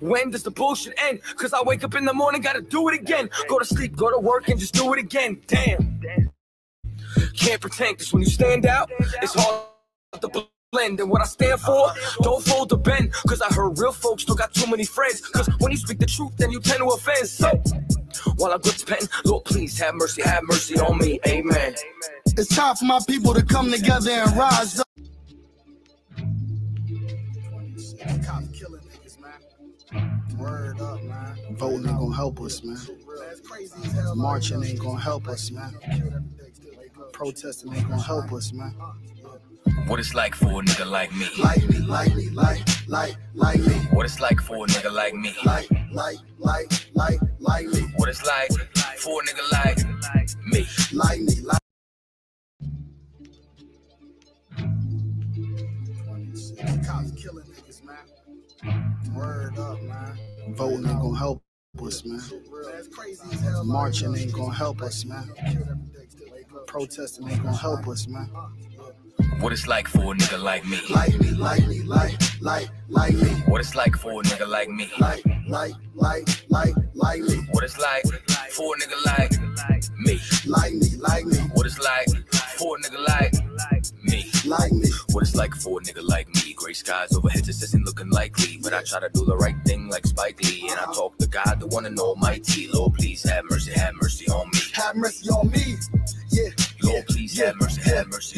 When does the bullshit end? Cause I wake up in the morning, gotta do it again. Go to sleep, go to work, and just do it again. Damn. Can't pretend, cause when you stand out, it's hard to blend. And what I stand for, don't fold the bend. Cause I heard real folks still got too many friends. Cause when you speak the truth, then you tend to offend. So, while I grip the pen, Lord, please have mercy on me. Amen. It's time for my people to come together and rise up. Cops killing niggas, man. Word up, man. Voting ain't gonna help us, man. Marching ain't gonna help us, man. Protesting ain't gonna help us, man. What it's like for a nigga like me. Like me, like me, like me. What it's like for a nigga like me. Like me. What it's like for a nigga like me. Like me, like. Cops killing niggas, man. Word up, man. Voting ain't gonna help us, man. Marching ain't gonna help us, man. Protesting ain't gonna help us, man. What it's like for a nigga like me. Like me, like me, like me. What it's like for a nigga like me. Like me. What it's like for a nigga like me. Like me, like me. What it's like for a nigga like me. Like me. What it's like for a nigga like me. Gray skies overhead just isn't looking likely, but I try to do the right thing like Spike Lee, and I talk to God, the one and almighty. Lord, please have mercy on me. Have mercy on me. Yeah. Lord, please have mercy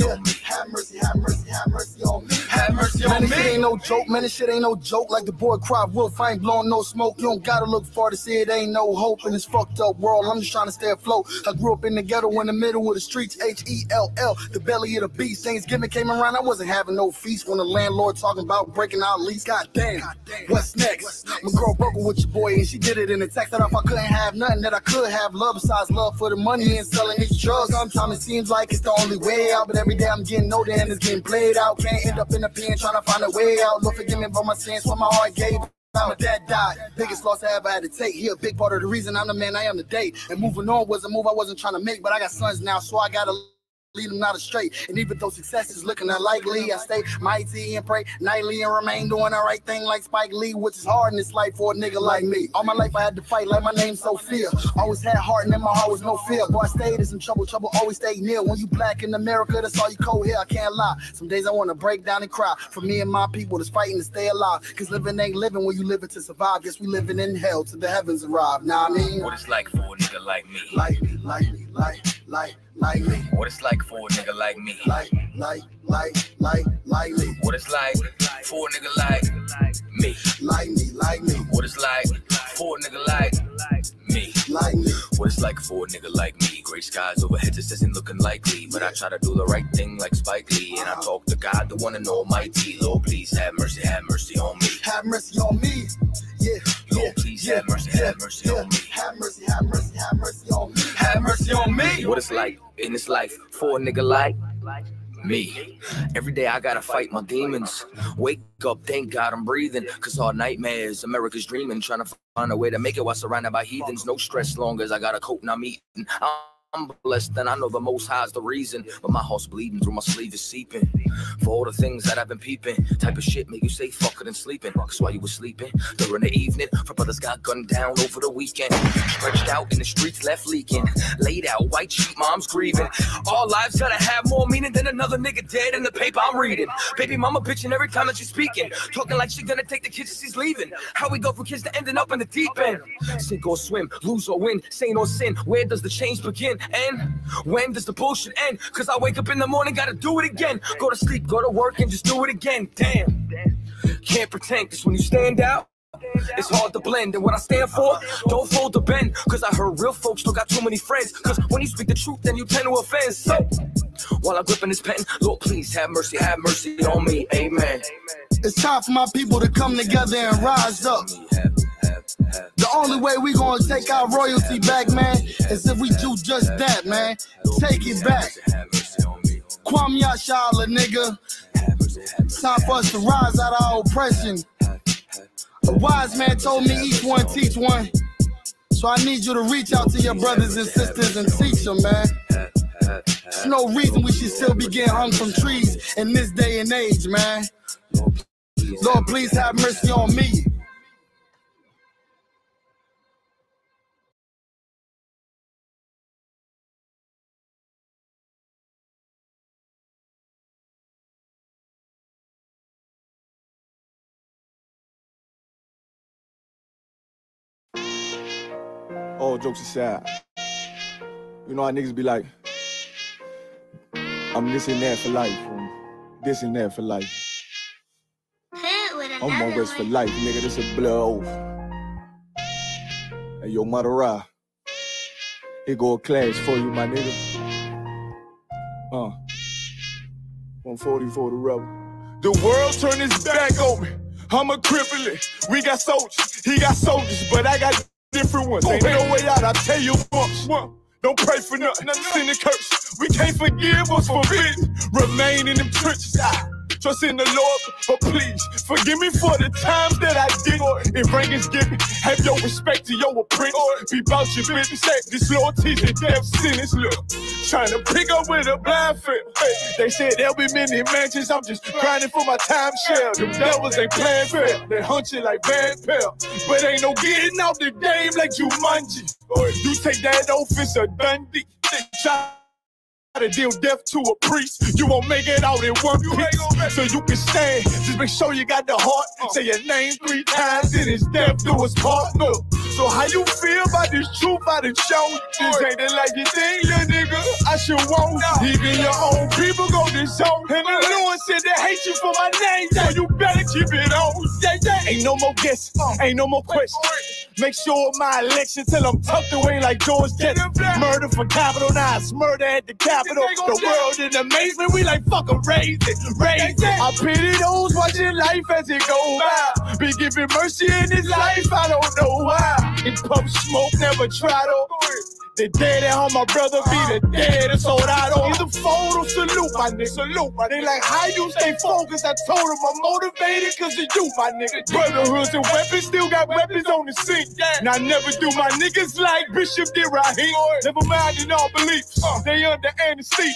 on me. Have mercy on me. Have mercy on Man, this me. shit ain't no joke, man. This shit ain't no joke. Like the boy cried wolf, I ain't blowing no smoke. You don't gotta look far to see it ain't no hope in this fucked up world. I'm just trying to stay afloat. I grew up in the ghetto in the middle of the streets, H-E-L-L, the belly of the beast. Thanksgiving came around, I wasn't having no feast when the landlord talking about breaking out lease. Goddamn, what's next? My girl broke with your boy and she did it in the text that if I couldn't have nothing that I could have love besides love for the money and selling these drugs. Sometimes it seems like it's the only way out, but every day I'm getting older and it's getting played out. Can't end up in the pen trying to find a way out. Lord, forgive me for my sins, what my heart gave. My dad died, biggest loss I ever had to take. He a big part of the reason I'm the man I am today. And moving on was a move I wasn't trying to make, but I got sons now, so I gotta lead them not straight. And even though success is looking unlikely, I stay mighty and pray nightly and remain doing the right thing like Spike Lee, which is hard in this life for a nigga like me. All my life I had to fight like my name's Sophia. Always had heart and in my heart was no fear. Boy, I stayed in some trouble always stayed near. When you black in America, that's all you cold here. I can't lie. Some days I want to break down and cry for me and my people that's fighting to stay alive. Cause living ain't living when you living to survive. Guess we living in hell till the heavens arrive. Nah, I mean, what it's like for a nigga like me. Like me, like me, like me. What it's like for a nigga like me. Like me. What it's like for a nigga like me. Like me. What it's like for a nigga like me. Like me. What it's like for a nigga like me. Gray skies overhead just isn't looking likely, but I try to do the right thing like Spike Lee, and I talk to God, the one and almighty. Lord, please have mercy on me. Have mercy on me. Yeah. Lord, please have mercy on me. Have mercy on me. Have mercy on me. What it's like in this life for a nigga like me. Every day I gotta fight my demons. Wake up, thank God I'm breathing. Cause all nightmares, America's dreaming. Trying to find a way to make it while surrounded by heathens. No stress long as I got a coat and I'm eating. I'm blessed and I know the Most High's the reason, but my heart's bleeding through my sleeve is seeping. For all the things that I've been peeping, type of shit make you say fuck it and sleeping. Cause while you were sleeping during the evening, for brothers got gunned down over the weekend. Stretched out in the streets, left leaking. Laid out, white sheet, mom's grieving. All lives gotta have more meaning than another nigga dead in the paper I'm reading. Baby mama bitching every time that she's speaking, talking like she gonna take the kids as she's leaving. How we go from kids to ending up in the deep end? Sink or swim, lose or win, saint or sin, where does the change begin? And when does the bullshit end? Cause I wake up in the morning, gotta do it again. Go to sleep, go to work, and just do it again. Damn, can't pretend, cause when you stand out, it's hard to blend. And what I stand for, don't fold the bend. Cause I heard real folks don't got too many friends. Cause when you speak the truth, then you tend to offend. So, while I'm gripping this pen, Lord, please have mercy on me. Amen. It's time for my people to come together and rise up. The only way we gonna take our royalty back, man, is if we do just that, man. Take it back. Kwame Yashala, nigga. It's time for us to rise out of our oppression. A wise man told me each one teach one. So I need you to reach out to your brothers and sisters and teach them, man. There's no reason we should still be getting hung from trees in this day and age, man. Lord, please have mercy on me. All jokes aside, you know how niggas be like, I'm this and that for life, this and that for life. I'm on West for life, nigga, this a blood oath. Hey, yo, Madara, here go a clash for you, my nigga. 140 for the rebel. The world turned its back on me. I'm a cripple. We got soldiers, he got soldiers, but I got different ones. Ain't no way out, I tell you once. Don't pray for nothing, sin and curse. We can't forgive what's forbidden. Remain in them trenches. Trust in the Lord, but please forgive me for the times that I did. If rank is given, have your respect to your apprentice. Be about your business. This loyalty's a death sentence. Look, trying to pick up with a blind fail. They said there'll be many mansions. I'm just grinding for my time share. Them devils ain't playing fair. They hunt you like Van Pelt, but ain't no getting out the game like Jumanji. Or if you take that oath, it's a Dundee. To deal death to a priest, you won't make it out in one piece. So you can stand, just make sure you got the heart. Say your name 3 times, and it's death do us part. Look, so how you feel about this truth I done shown? This ain't the like you think, little nigga. I should want even your own people go this zone. And the Lord said they hate you for my name, so you better keep it on. Ain't no more guessing, ain't no more questions. Make sure my election till I'm tucked away like George Jetson. Murder for capital, now it's murder at the Capitol. The world in amazement, we like fuck 'em, raise it. I pity those watching life as it goes by. Be giving mercy in this life, I don't know why. In pub smoke, never try to. The dead at home, my brother be the dead, it's all I don't. Either fold or salute, my nigga. They like, how you stay focused? I told them I'm motivated cause of you, my nigga. Brotherhoods and weapons, still got weapons on the scene. Now never do my niggas like Bishop did Raheem. Never mind in all beliefs, they under anesthesia.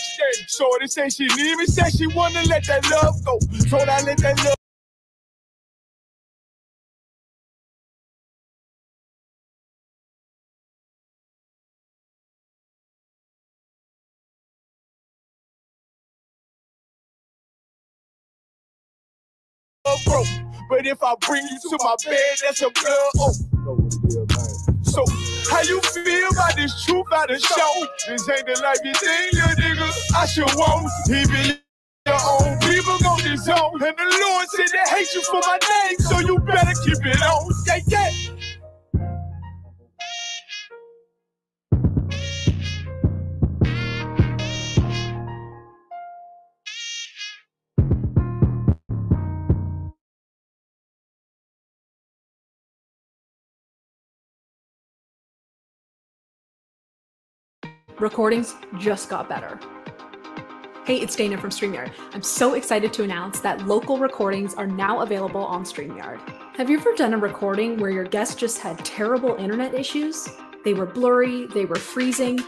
Shorty say she need me, said she wanna let that love go. Told I let that love. Broke. But if I bring you to my bed, that's a blood oath. So, how you feel about this truth I done shown? This ain't the life you think, little nigga. I should want even your own people go this zone. And the Lord said they hate you for my name, so you better keep it on. Yeah. Recordings just got better. Hey, it's Dana from StreamYard. I'm so excited to announce that local recordings are now available on StreamYard. Have you ever done a recording where your guest just had terrible internet issues? They were blurry, they were freezing,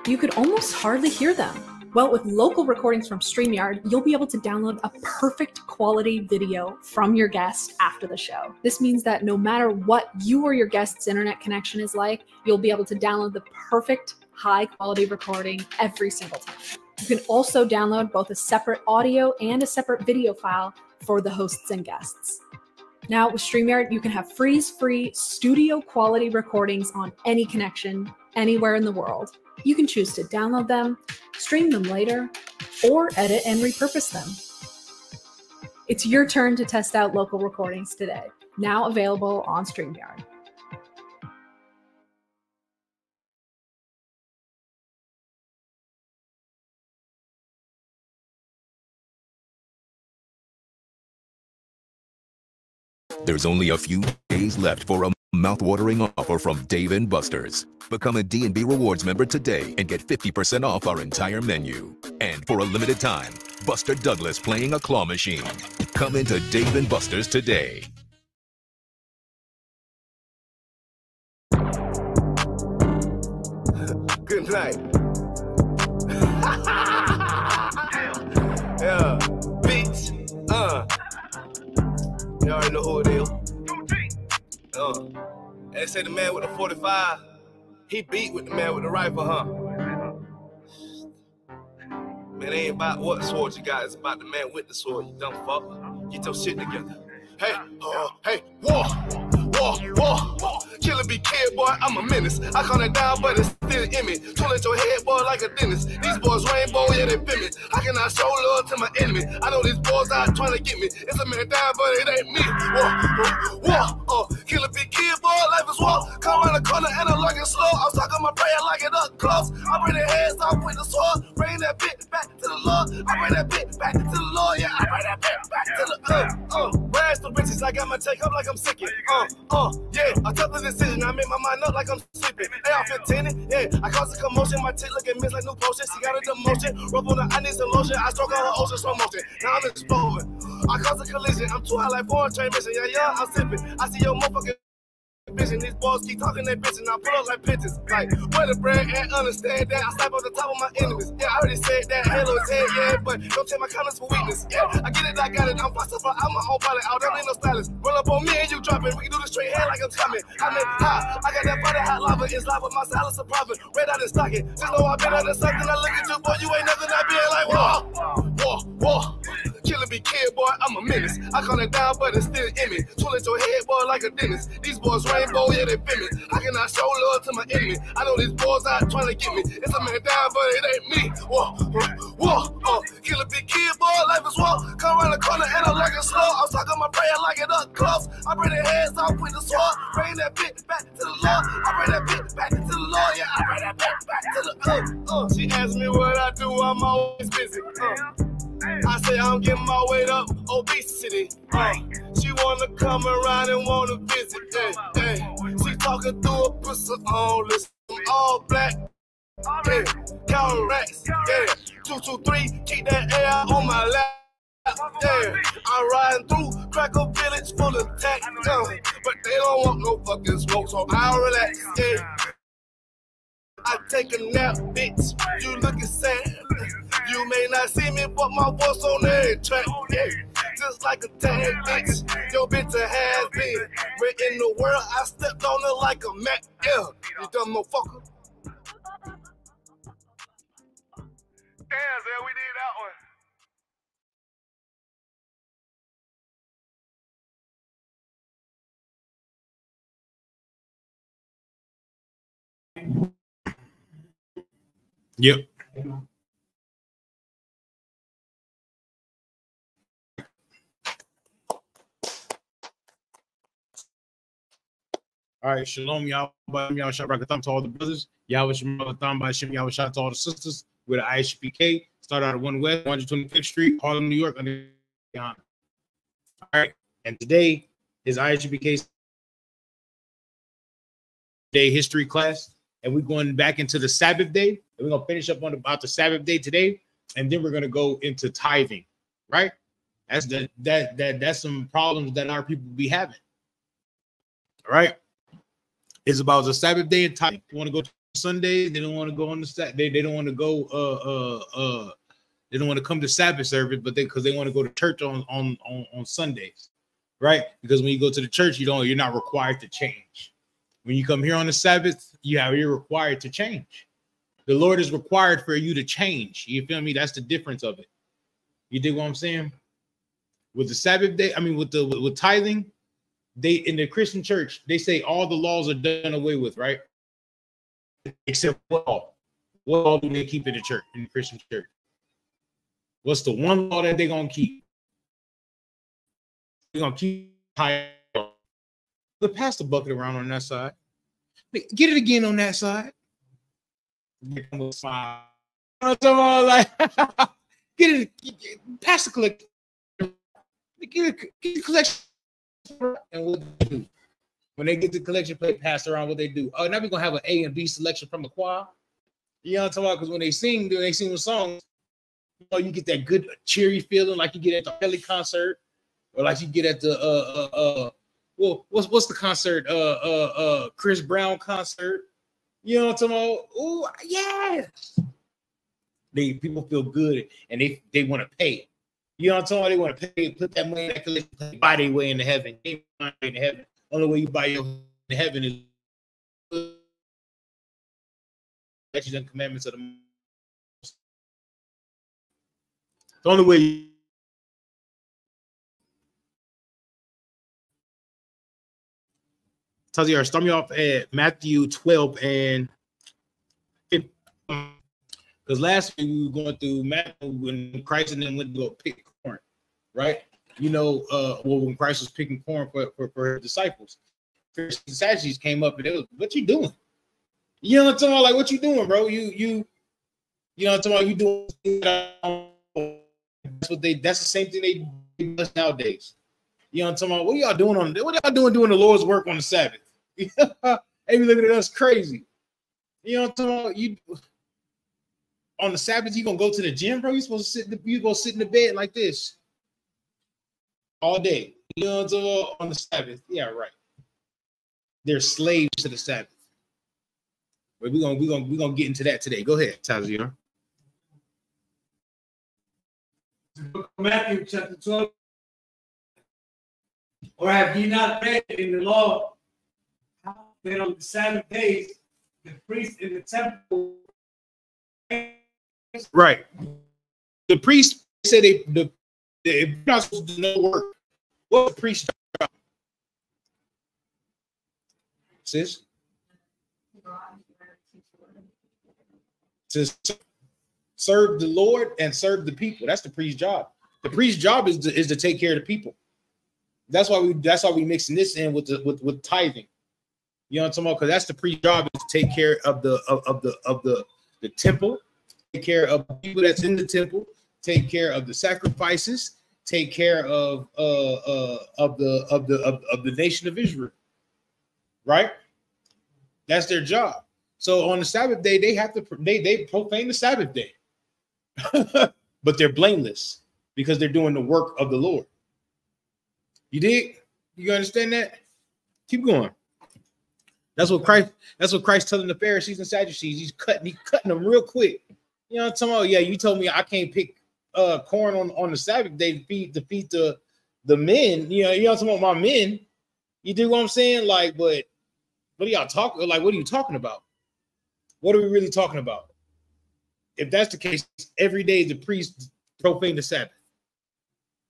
You could almost hardly hear them. Well, with local recordings from StreamYard, you'll be able to download a perfect quality video from your guest after the show. This means that no matter what you or your guest's internet connection is like, you'll be able to download the perfect high quality recording every single time. You can also download both a separate audio and a separate video file for the hosts and guests. Now with StreamYard, you can have freeze-free studio quality recordings on any connection, anywhere in the world. You can choose to download them, stream them later, or edit and repurpose them. It's your turn to test out local recordings today, now available on StreamYard. There's only a few days left for a mouth-watering offer from Dave & Buster's. Become a D&B Rewards member today and get 50% off our entire menu. And for a limited time, Buster Douglas playing a claw machine. Come into Dave & Buster's today. Good night. Yeah, bitch. You already know who it is. They say the man with the 45, he beat with the man with the rifle, huh? Man, it ain't about what sword you got, it's about the man with the sword, you dumb fuck. Get your shit together. Hey, hey, war. Killer be kid, boy, I'm a menace. I calm it down, but it's still in me. Toilet your head, boy, like a dentist. These boys rainbow, yeah, they feel me. How can I show love to my enemy? I know these boys out trying to get me. It's a man down, but it ain't me. War. Killer be kid, boy, life is war. Come around the corner and I'm looking slow. I'm talking my prayer like it up close. I bring their heads off with the sword. Bring that bitch back to the Lord. I bring that bitch back to the Lord. Yeah, I bring that bitch back to the Where's the bitches? I got my take up like I'm sick. Yeah, I took the decision. I made my mind up like I'm sleeping. Hey, I'm 15, yeah. I caused a commotion. My tit looking miss like new potion. She got a demotion. Rub on her, I need some lotion. I stroke on her ocean, slow motion. Now I'm exploding. I caused a collision. I'm too high like foreign transmission. Yeah, I'm sipping. I see your motherfucking vision. These boys keep talking that bitch and I pull up like bitches. Like, where the bread and understand that I slap on the top of my enemies. Yeah, I already said that. Halo is head, yeah, but don't take my comments for weakness. Yeah, I get it, I got it. I'm possible. I'm my own pilot. I don't need no stylist. Roll up on me and you drop it. We can do the straight hand like I'm coming. I mean, I got that body hot lava. It's live with my silence of profit. Red out and stocking. Just know I've been under something. I look at you, boy. You ain't nothing. I be like, war. Killer be kid, boy. I'm a menace. I calm it down, but it's still in me. Toilet your head, boy, like a dentist. These boys rainbow, yeah, they feel me. How can I show love to my enemy? I know these boys out trying to get me. It's a man down, but it ain't me. War. Killer be kid, boy. Life is war. Come around the corner and I'm looking slow. I'm talking my prayer like it up close. I bring their heads off with the sword. Bring that bitch back to the Lord. I bring that bitch back to the Lord. Yeah, I bring that bitch back to the She asked me what I do. I'm always busy. I say I'm getting my weight up, obesity. She wanna come around and wanna visit. She talking through a pussy on, listen, all black. Yeah, counting racks. Yeah, 223, keep that air on my lap. Yeah, I'm riding through Cracker Village full of tech. But they don't want no fucking smoke, so I'll relax. Yeah. I take a nap, bitch. You looking sad. You may not see me, but my voice on every track. Yeah. Just like a tag, bitch. Your bitch a has been. Where in the world I stepped on her like a Mac. Yeah. You dumb motherfucker. Damn, Zell, we did that one. Yep. All right, shalom, y'all. Y'all shout rakatham to all the brothers. Y'all shalom rakatham by Shem. Y'all shout to all the sisters. With the IHBK. Start out at 1 West, 125th Street, Harlem, New York. All right, and today is IHBK's day history class, and we're going back into the Sabbath day. And we're gonna finish up on about the Sabbath day today, and then we're gonna go into tithing. Right? That's some problems that our people be having. All right. It's about the Sabbath day and tithing. You want to go to Sunday. They don't want to go on the they don't want to go they don't want to come to Sabbath service, but because they want to go to church on Sundays, right? Because when you go to the church, you're not required to change. When you come here on the Sabbath, you're required to change. The Lord is required for you to change. You feel me? That's the difference of it. You dig what I'm saying? With the Sabbath day, I mean, with tithing, they in the Christian church, they say all the laws are done away with, right? Except what law? What law do they keep in the church, in the Christian church? What's the one law that they're gonna keep? They're gonna keep tithing. Pass the bucket around on that side. Get it again on that side. Like, get it, pass the collection. Get the collection. And what they do when they get the collection plate passed around, what they do? Oh, now we're gonna have an A and B selection from the choir. You know what I'm talking about? Because when they sing the songs, you get that good cheery feeling like you get at the Kelly concert, or like you get at the what's the concert? Chris Brown concert. You know what I'm talking about? Oh, yes. People feel good and they want to pay. You know what I'm talking about? They want to pay, put that money in that collection, buy their way into heaven. Only way you buy your way into heaven is statutes and commandments of the most. The only way Taziar, start me off at Matthew 12 and 15. Because last week we were going through Matthew when Christ and them went to go pick corn, right? When Christ was picking corn for his disciples, the Sadducees came up and they was, "What you doing?" You know what I'm talking about? Like, what you doing, bro? You know what I'm talking about? You doing that's the same thing they do nowadays. You know what I'm talking about? What y'all doing the Lord's work on the Sabbath? They be looking at us crazy. You know what I'm talking about? On the Sabbath, you gonna go to the gym, bro? You supposed to sit in the bed like this all day. You know what I'm talking about? On the Sabbath. Yeah, right. They're slaves to the Sabbath. But we're gonna get into that today. Go ahead, Taziar. Matthew chapter 12. Or have ye not read in the law that on the Sabbath days the priests in the temple? Right. The priest said they're not supposed to do no work. What the priest job? Sis? To serve the Lord and serve the people. That's the priest's job. The priest's job is to take care of the people. That's why we mixing this in with tithing. You know what I'm talking about? Because that's the priest's job, is to take care of the temple, take care of the people that's in the temple, take care of the sacrifices, take care of the nation of Israel. Right? That's their job. So on the Sabbath day, they have to they profane the Sabbath day. But they're blameless because they're doing the work of the Lord. You dig? You understand that? Keep going. That's what Christ telling the Pharisees and Sadducees. He's cutting them real quick. You know what I'm talking about? Yeah, you told me I can't pick corn on the Sabbath day to feed the men. You know what I'm talking about, my men. You dig what I'm saying? Like, but what are y'all talking? Like, what are you talking about? What are we really talking about? If that's the case, every day the priests profane the Sabbath.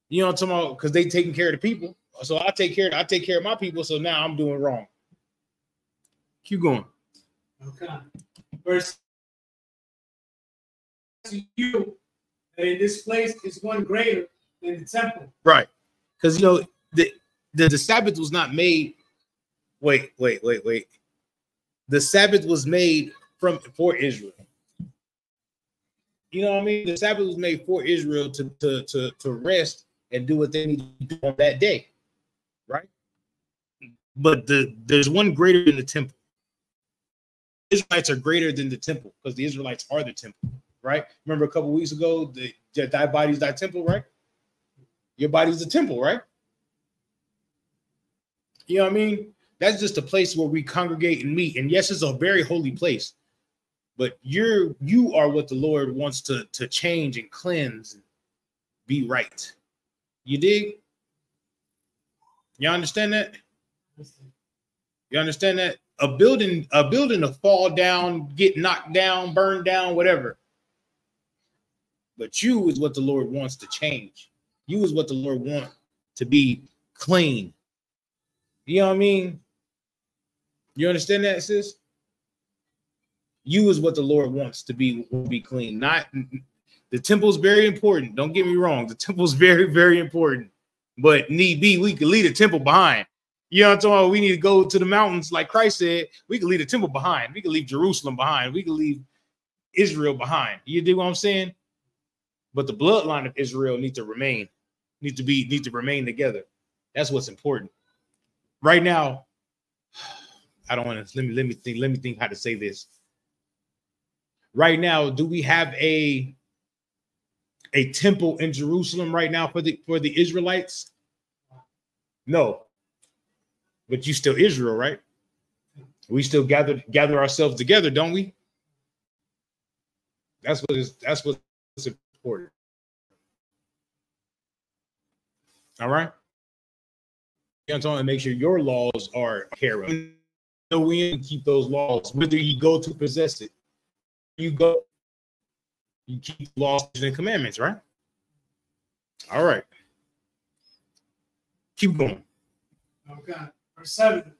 You know what I'm talking about? Because they taking care of the people. So I take care of my people. So now I'm doing wrong. Keep going. Okay. Verse you in this place is one greater than the temple. Right. Because the Sabbath was not made. Wait. The Sabbath was made for Israel. You know what I mean? The Sabbath was made for Israel to rest and do what they need to do on that day, right? But there's one greater than the temple. Israelites are greater than the temple because the Israelites are the temple, right? Remember a couple weeks ago, thy body is thy temple, right? Your body is the temple, right? You know what I mean? That's just a place where we congregate and meet. And yes, it's a very holy place. But you are what the Lord wants to change and cleanse and be right. You dig? You understand that? You understand that? A building to fall down, get knocked down, burned down, whatever. But you is what the Lord wants to change. You is what the Lord wants to be clean. You know what I mean? You understand that, sis? You is what the Lord wants to be clean. Not the temple's very important. Don't get me wrong. The temple's very, very important. But need be, we can leave the temple behind. You know what I'm talking about? We need to go to the mountains, like Christ said. We can leave the temple behind. We can leave Jerusalem behind. We can leave Israel behind. You dig what I'm saying? But the bloodline of Israel need to remain together. That's what's important. Right now, I don't want to let me think how to say this. Right now, do we have a temple in Jerusalem right now for the Israelites? No. But you still Israel, right? We still gather ourselves together, don't we? That's what's important. All right. You know, I'm talking to make sure your laws are carried. So we keep those laws, whether you go to possess it. You keep laws and commandments, right? All right. Keep going. Okay. Verse 7.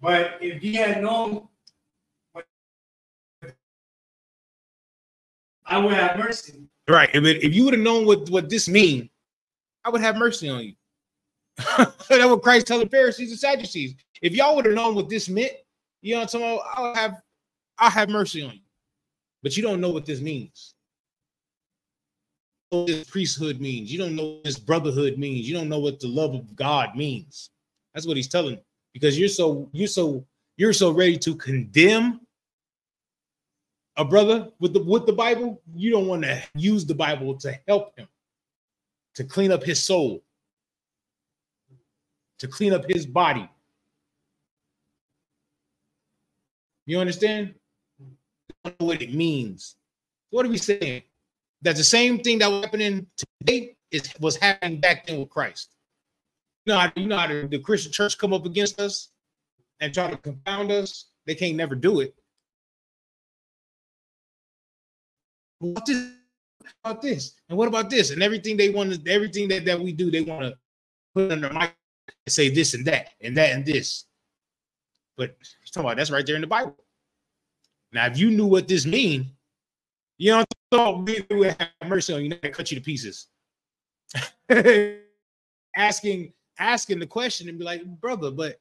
But if ye had known, I would have mercy. Right. If you would have known what this means, I would have mercy on you. That's what Christ told the Pharisees and Sadducees. If y'all would have known what this meant, you know what I'm talking about, I'll have mercy on you. But you don't know what this means. You don't know what this priesthood means. You don't know what this brotherhood means. You don't know what the love of God means. That's what he's telling you. Because you're so ready to condemn a brother with the Bible. You don't want to use the Bible to help him, to clean up his soul, to clean up his body. You understand? I don't know what it means. What are we saying? That the same thing that was happening today was happening back then with Christ. You know how the Christian church come up against us and try to confound us? They can't never do it. What about this? And what about this? And everything that we do, they want to put under mic and say this and that and that and this. But talking about that's right there in the Bible. Now, if you knew what this means, you know, we would have mercy on you, not cut you to pieces. asking the question and be like, brother, but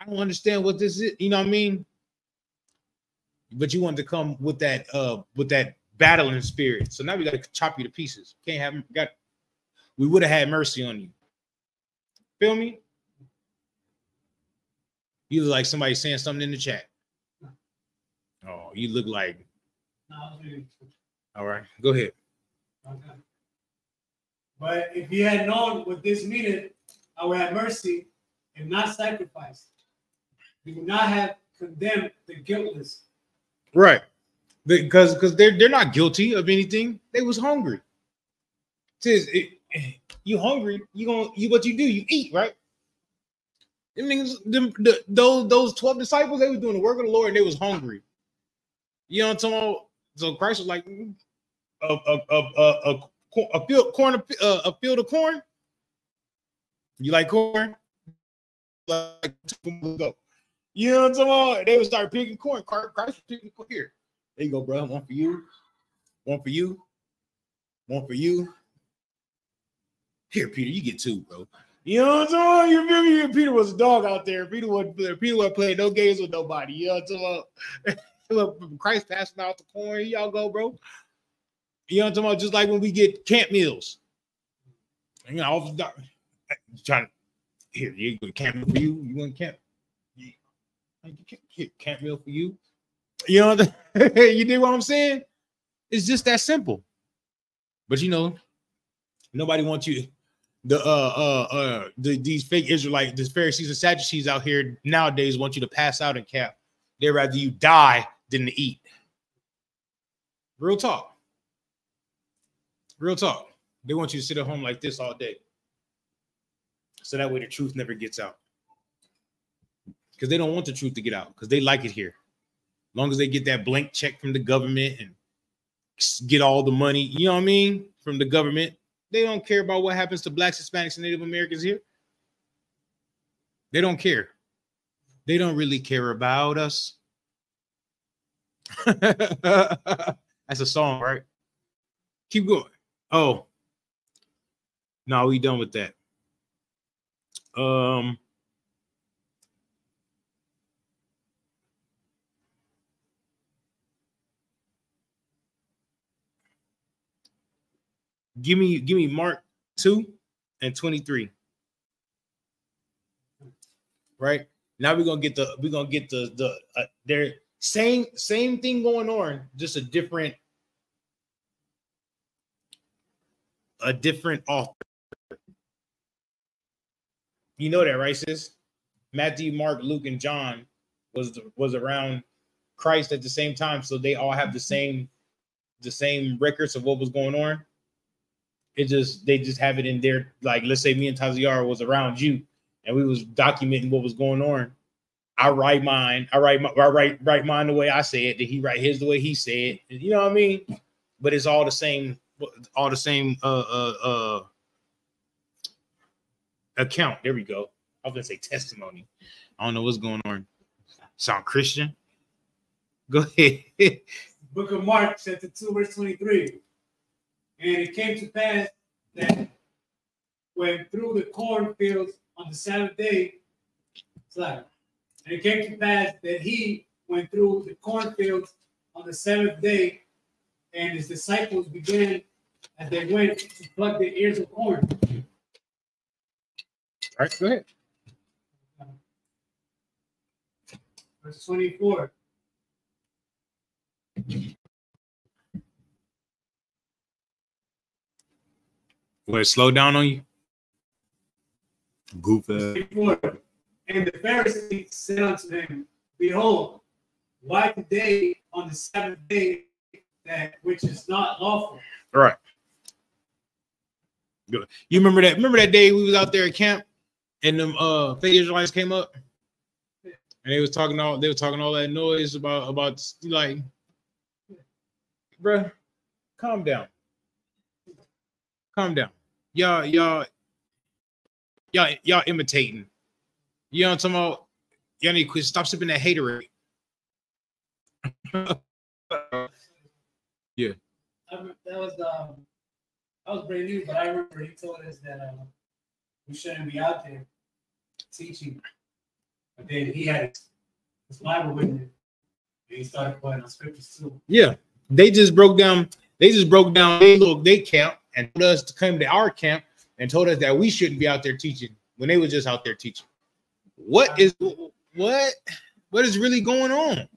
I don't understand what this is. You know what I mean? But you want to come with that battling spirit. So now we got to chop you to pieces. We would have had mercy on you. Feel me? You look like somebody saying something in the chat. Oh, you look like. All right, go ahead. Okay. But if you had known what this meaneth, I would have mercy and not sacrifice. You would not have condemned the guiltless. Right. Because they're not guilty of anything. They was hungry. Says you hungry, what you do, you eat, right? It means those 12 disciples, they were doing the work of the Lord and they was hungry. You know what I'm talking about? So Christ was like a field of corn. You like corn? Like, you know what I'm talking about? They would start picking corn. Christ was picking corn. Here. There you go, bro. One for you. One for you. One for you. Here, Peter, you get two, bro. You know what I'm talking about? You feel me? Peter was a dog out there. Peter wasn't playing no games with nobody. You know what I'm talking about? Look, Christ passing out the corn. Y'all go, bro. You know what I'm talking about? Just like when we get camp meals. You know, all the trying to here, you go camp meal for you. You want camp? Here, camp meal for you. You know, you dig what I'm saying? It's just that simple. But you know, nobody wants you. These fake Israelites, these Pharisees and Sadducees out here nowadays want you to pass out in camp They'd rather you die than to eat. Real talk. Real talk. They want you to sit at home like this all day. So that way the truth never gets out. Because they don't want the truth to get out. Because they like it here. As long as they get that blank check from the government and get all the money, you know what I mean, from the government, they don't care about what happens to Blacks, Hispanics, and Native Americans here. They don't care. They don't really care about us. That's a song, right? Keep going. Oh. No, we done with that. Give me Mark 2 and 23. Right? Now we're gonna get the their same thing going on, just a different author. You know that, right, sis? Matthew, Mark, Luke, and John was around Christ at the same time, so they all have the same records of what was going on. They just have it in there. Like, let's say me and Taziara was around you, and we was documenting what was going on. I write mine. I write mine the way I say it. Then he write his the way he said it. You know what I mean? But it's all the same. All the same. Account. There we go. I was gonna say testimony. I don't know what's going on. Sound Christian? Go ahead. Book of Mark, chapter 2, verse 23. And it came to pass that when through the cornfields on the Sabbath day, and it came to pass that he went through the cornfields on the seventh day, and his disciples began as they went to pluck the ears of corn. All right, go ahead. Verse 24. Will it slow down on you? Goofy. And the Pharisees said unto him, Behold, why today on the seventh day that which is not lawful? All right. Good. You remember that? Remember that day we was out there at camp, and them fake Israelites came up, and they was talking all that noise about like, bruh, calm down. Calm down. Y'all imitating. You know what I'm talking about? Y'all need to quit. Stop sipping that haterade. Yeah. That was brand new, but I remember he told us that we shouldn't be out there teaching. But then he had his Bible with him, and he started putting on scriptures too. Yeah, they just broke down their camp and told us to come to our camp and told us that we shouldn't be out there teaching when they were just out there teaching. What is really going on?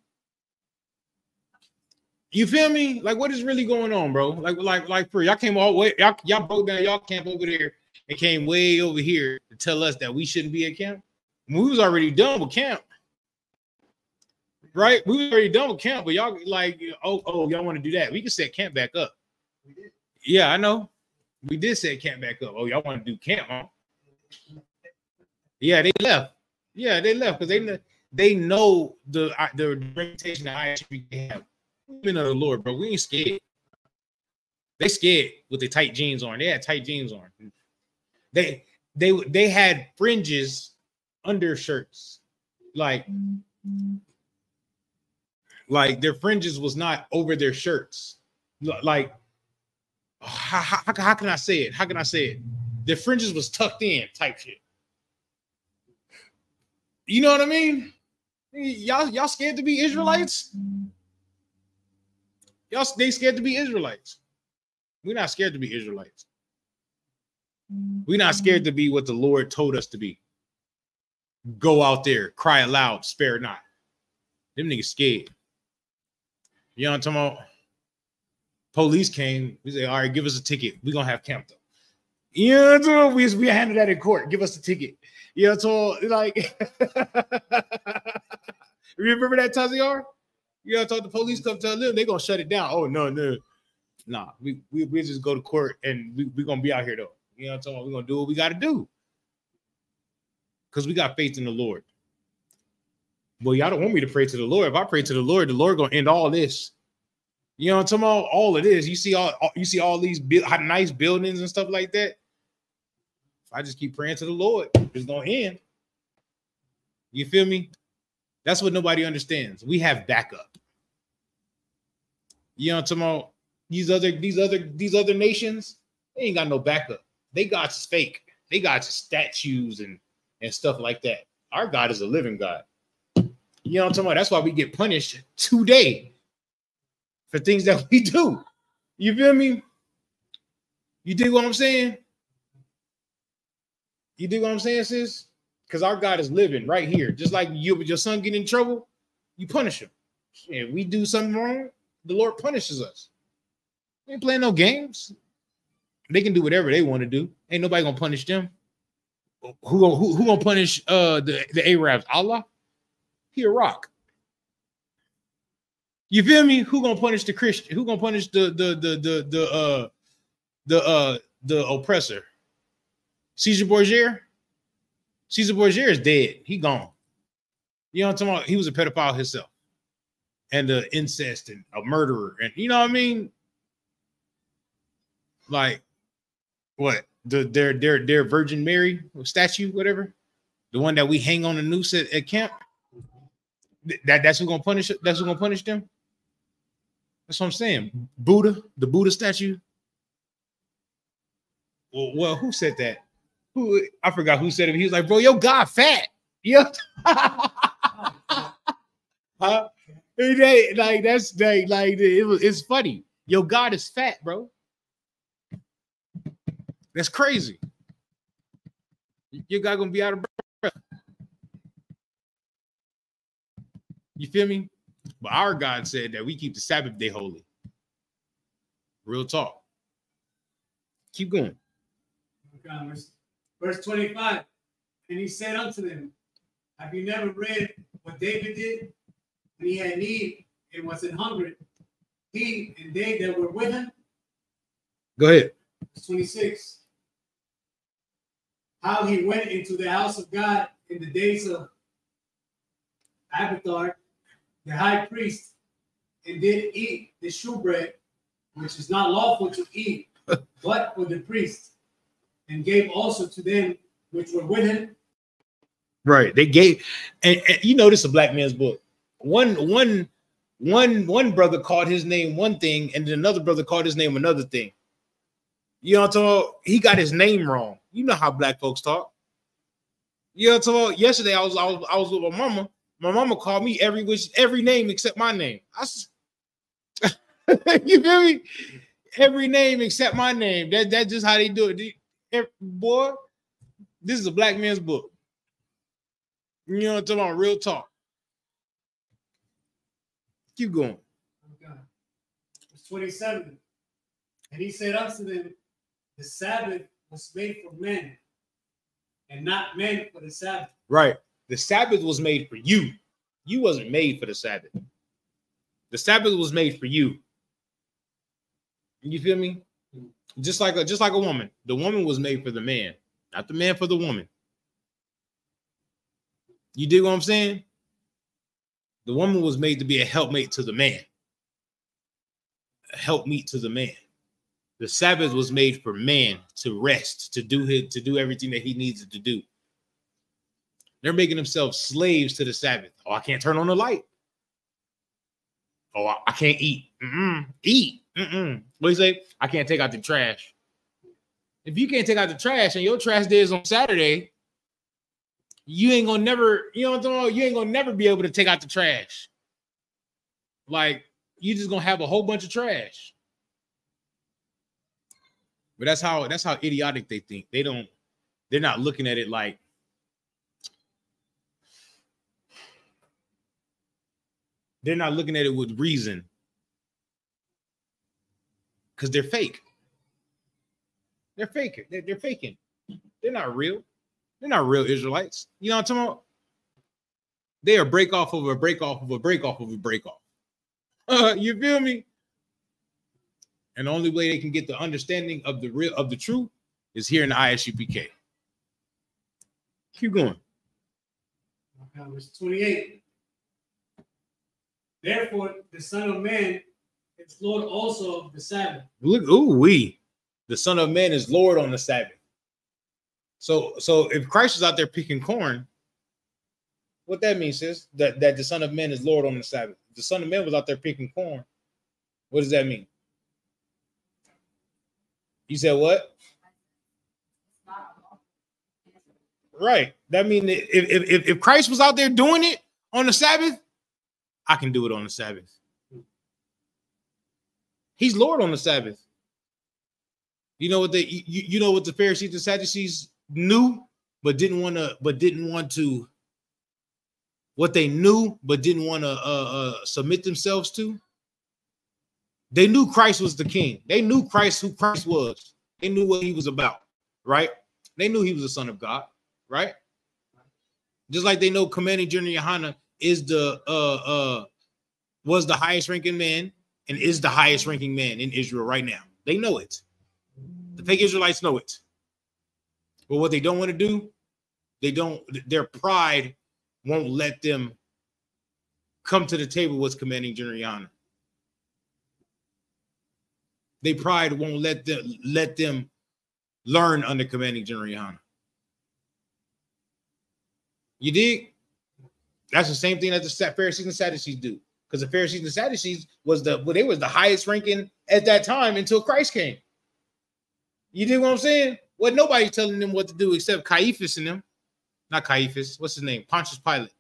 You feel me? Like, what is really going on, bro? Like for y'all came all the way, y'all broke down y'all camp over there and came way over here to tell us that we shouldn't be at camp. We was already done with camp, right? We was already done with camp, but y'all like, oh, y'all want to do that? We can set camp back up. Yeah, I know. We did set camp back up. Oh, y'all want to do camp, huh? Yeah, they left. Yeah, they left because they know the reputation that IHP have. Men of the Lord, bro. We ain't scared. They scared with the tight jeans on. They had tight jeans on. They had fringes under shirts, like their fringes was not over their shirts. Like, how can I say it? How can I say it? Their fringes was tucked in, type shit. You know what I mean? Y'all scared to be Israelites? They scared to be Israelites. We're not scared to be Israelites. We're not scared to be what the Lord told us to be. Go out there, cry aloud, spare not. Them niggas scared. You know what I'm talking about? Police came. We say, all right, give us a ticket. We're going to have camp though. You know what I'm talking about? We handled that in court. Give us a ticket. You know what I'm talking about? Like, Remember that, Taziar? You know, I thought the police come tell them they're gonna shut it down. Oh no. Nah, we just go to court and we gonna be out here though. You know what I'm talking about? We're gonna do what we gotta do. Because we got faith in the Lord. Well, y'all don't want me to pray to the Lord. If I pray to the Lord gonna end all this. You know what I'm talking about? All it is. You see all these nice buildings and stuff like that. If I just keep praying to the Lord, it's gonna end. You feel me? That's what nobody understands. We have backup. You know what I'm talking about? These other nations, they ain't got no backup. They got just fake. They got just statues and stuff like that. Our God is a living God. You know what I'm talking about? That's why we get punished today for things that we do. You feel me? You dig what I'm saying? You dig what I'm saying, sis? Because our God is living right here. Just like your son get in trouble, you punish him. If we do something wrong, the Lord punishes us. They ain't playing no games. They can do whatever they want to do. Ain't nobody gonna punish them. Who gonna punish the Arabs? Allah? He a rock. You feel me? Who gonna punish the Christian? Who gonna punish the oppressor? Caesar Borgia? Caesar Borgia is dead. He gone. You know what I'm talking about? He was a pedophile himself. And an incest and a murderer. And you know what I mean? Like, what? Their Virgin Mary statue, whatever. The one that we hang on the noose at camp. That's who's gonna punish it. That's who's gonna punish them. That's what I'm saying. Buddha, the Buddha statue. Well, who said that? Who I forgot who said it. He was like, bro, your God fat. Yeah. Huh? Like that's like it's funny. Your God is fat, bro. That's crazy. Your God gonna be out of breath. You feel me? But our God said that we keep the Sabbath day holy. Real talk. Keep going. Verse 25. And he said unto them, have you never read what David did when he had need and was in hunger? He and they that were with him. Go ahead. Verse 26. How he went into the house of God in the days of Abiathar, the high priest, and did eat the shewbread, which is not lawful to eat, but for the priest, and gave also to them which were with him. Right. They gave, and you know, this is a black man's book. One brother called his name one thing, and then another brother called his name another thing. You know what I'm talking about? He got his name wrong. You know how black folks talk. You know what I'm talking about? Yesterday I was with my mama. My mama called me every name except my name. You feel me? Every name except my name. That's just how they do it. Boy, this is a black man's book. You know what I'm talking about? Real talk. Keep going. Okay. Verse 27. And he said unto them, the Sabbath was made for men, and not men for the Sabbath. Right. The Sabbath was made for you. You wasn't made for the Sabbath. The Sabbath was made for you. You feel me? Just like a woman. The woman was made for the man, not the man for the woman. You dig what I'm saying? The woman was made to be a helpmate to the man. A helpmeet to the man. The Sabbath was made for man to rest, to do everything that he needs to do. They're making themselves slaves to the Sabbath. Oh, I can't turn on the light. Oh, I can't eat. Eat. What do you say? I can't take out the trash. If you can't take out the trash and your trash day is on Saturday, you ain't gonna never, you know what I'm talking about? You ain't gonna never be able to take out the trash. Like, you just gonna have a whole bunch of trash. But that's how idiotic they think. They're not looking at it like, they're not looking at it with reason. Because they're fake. They're faking. They're faking. They're not real. They're not real Israelites. You know what I'm talking about? They are break off of a break off of a break off of a break off. You feel me? And the only way they can get the understanding of the truth is here in the ISUPK. Keep going. Verse 28. Therefore, the Son of Man is Lord also of the Sabbath. Look, the Son of Man is Lord on the Sabbath. So if Christ is out there picking corn, what that means is that the Son of Man is Lord on the Sabbath. If the Son of Man was out there picking corn, what does that mean? You said what? Right. That means if Christ was out there doing it on the Sabbath, I can do it on the Sabbath. He's Lord on the Sabbath. You know what the Pharisees and Sadducees knew, but didn't want to. What they knew, but didn't want to submit themselves to. They knew Christ was the king. They knew who Christ was. They knew what he was about, right? They knew he was the Son of God, right? Just like they know Commanding General Yohanan is was the highest ranking man and is the highest ranking man in Israel right now. They know it. The fake Israelites know it. But what they don't want to do, their pride won't let them come to the table with Commanding General Yohanan. Their pride won't let them learn under Commanding General Yohanan. You dig? That's the same thing that the Pharisees and Sadducees do. Because the Pharisees and Sadducees was the highest ranking at that time until Christ came. You dig what I'm saying? Well, nobody's telling them what to do except Caiaphas and them. Not Caiaphas. What's his name? Pontius Pilate.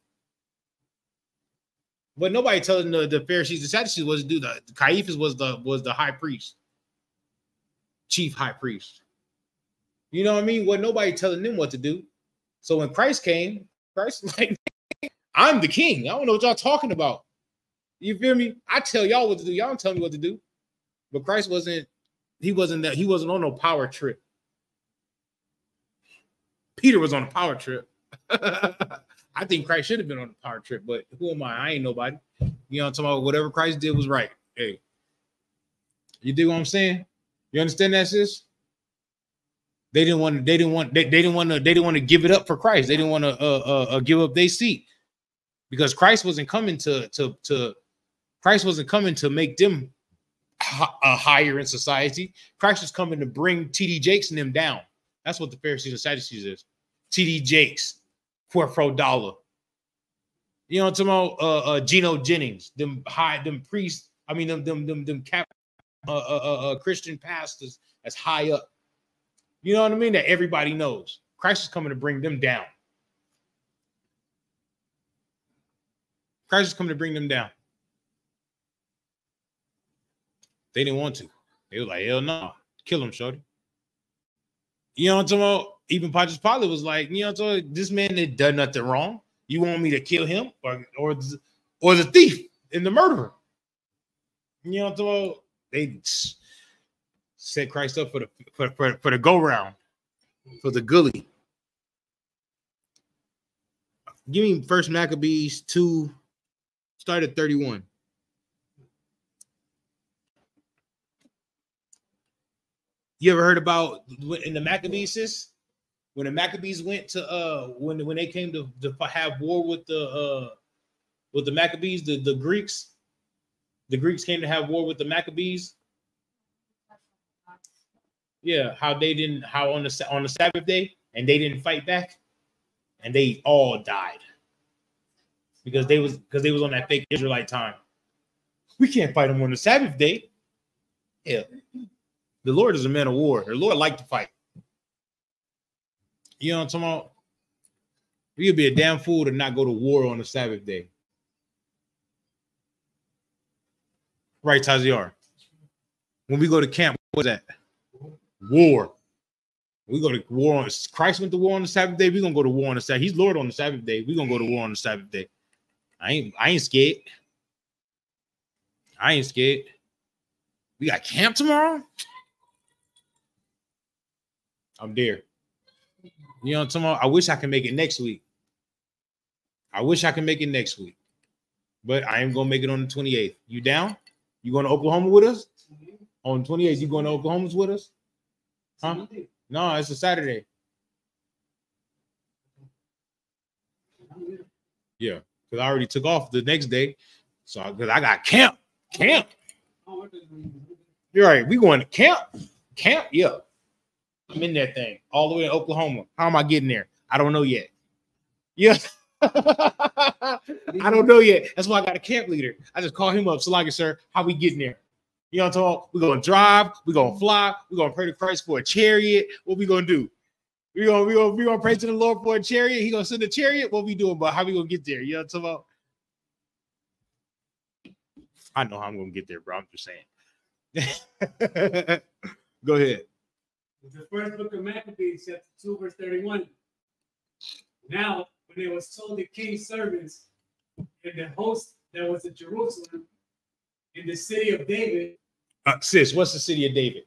But nobody telling the Pharisees and Sadducees what to do. Caiaphas was the high priest, chief high priest. You know what I mean? Well, nobody telling them what to do. So when Christ came, Christ was like, I'm the king. I don't know what y'all talking about. You feel me? I tell y'all what to do. Y'all don't tell me what to do. But Christ wasn't on no power trip. Peter was on a power trip. I think Christ should have been on a power trip, but who am I? I ain't nobody. You know what I'm talking about? Whatever Christ did was right. Hey, you dig what I'm saying? You understand that, sis? They didn't want to give it up for Christ. They didn't want to give up their seat because Christ wasn't coming to make them higher in society. Christ was coming to bring T.D. Jakes and them down. That's what the Pharisees and Sadducees is. T.D. Jakes, $4 You know what I'm talking about? Geno Jennings, them priests. I mean, them Christian pastors that's high up. You know what I mean? That everybody knows. Christ is coming to bring them down. Christ is coming to bring them down. They didn't want to. They were like, hell no, kill him, shorty. You know what I'm talking about? Even Pontius Pilate was like, you know what I'm talking about? This man had done nothing wrong. You want me to kill him or the thief and the murderer? You know what I'm talking about? They set Christ up for the go round, for the gully. Give me First Maccabees 2, start at 31. You ever heard about in the Maccabees, sis? When the Maccabees went to when they came to have war with the Maccabees, the Greeks came to have war with the Maccabees. Yeah, how on the Sabbath day, and they didn't fight back, and they all died because they was on that fake Israelite time. We can't fight them on the Sabbath day. Yeah, the Lord is a man of war. The Lord liked to fight. You know what I'm talking about? You'd be a damn fool to not go to war on the Sabbath day. Right, Taziar? When we go to camp, what's that? War. We go to war on Christ went to war on the Sabbath day. We're gonna go to war on the Sabbath. He's Lord on the Sabbath day. We're gonna go to war on the Sabbath day. I ain't scared. I ain't scared. We got camp tomorrow. I'm there. You know what I'm talking about? I wish I could make it next week. I wish I could make it next week, but I am gonna make it on the 28th. You down? You going to Oklahoma with us? On 28th, you going to Oklahoma with us? Huh? No, it's a Saturday. Yeah, because I already took off the next day. So because I got camp. You're right. We going to camp. Yeah. I'm in that thing all the way to Oklahoma. How am I getting there? I don't know yet. Yeah. I don't know yet. That's why I got a camp leader. I just call him up. Salagi, sir, how we getting there? You know what I'm talking about? We're going to drive. We're going to fly. We're going to pray to Christ for a chariot. What we going to do? We're gonna pray to the Lord for a chariot. He going to send a chariot. What we doing? But how we going to get there? You know what I'm talking about? I know how I'm going to get there, bro. I'm just saying. Go ahead. The first book of Maccabees, chapter 2, verse 31. Now, when it was told the king's servants and the host that was at Jerusalem in the city of David. Sis, what's the city of David?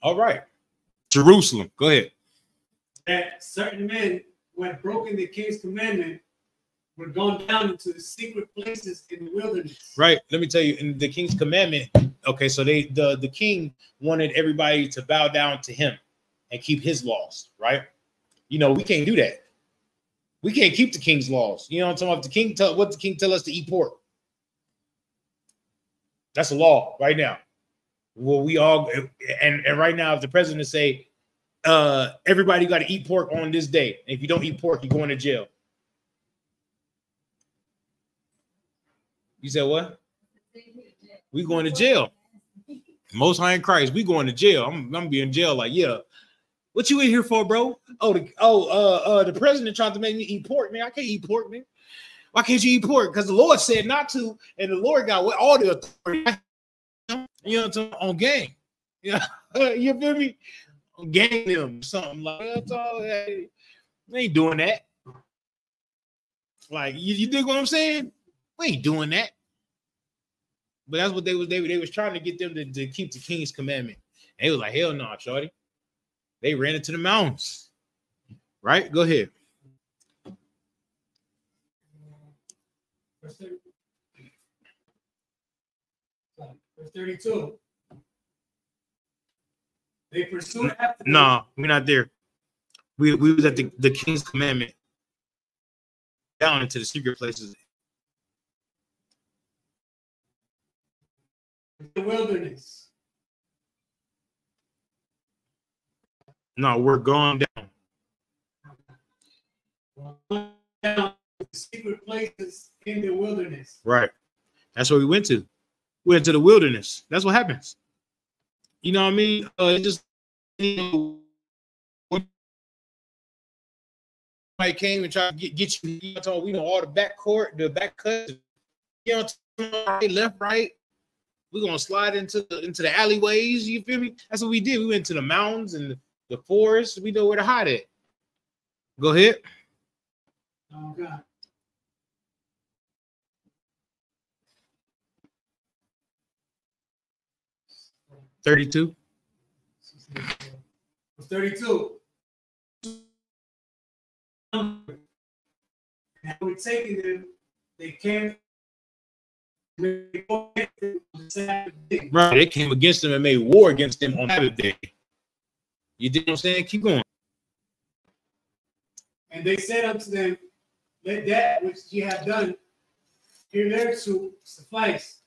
All right. Jerusalem. Go ahead. That certain men who had broken the king's commandment were gone down into the secret places in the wilderness. Right. Let me tell you, in the king's commandment, okay, so the king wanted everybody to bow down to him and keep his laws, right? You know, we can't do that. We can't keep the king's laws. You know what I'm talking about? The king what the king tell us to eat pork. That's a law right now. Well, we all and right now, if the president say everybody got to eat pork on this day, and if you don't eat pork, you're going to jail. You said what? We going to jail. Most High in Christ, we going to jail. I'm gonna be in jail. Like, yeah. What you in here for, bro? The president tried to make me eat pork, man. I can't eat pork, man. Why can't you eat pork? Because the Lord said not to, and the Lord got all the authority. You know what I'm talking on gang. Yeah, you feel me? Gang them something like that. We ain't doing that. Like you dig what I'm saying? We ain't doing that. But that's what they was trying to get them to keep the king's commandment. And they was like, hell no, shorty. They ran into the mountains. Right? Go ahead. Verse 32. They pursued after. No, we're not there. We was at the king's commandment. Down into the secret places. The wilderness. No, we're going down. Down to secret places in the wilderness. Right. That's where we went to. We went to the wilderness. That's what happens. You know what I mean? It just somebody came and tried to get you. You know, we know all the back cut. You know, right, left, right. We're gonna slide into the alleyways. You feel me? That's what we did. We went to the mountains and the forest. We know where to hide at. Go ahead. Oh God. $32. 32. And we're taking them. They came. Right, they came against them and made war against them on Sabbath day. You did what I'm saying? Keep going. And they said unto them, let that which ye have done hitherto suffice.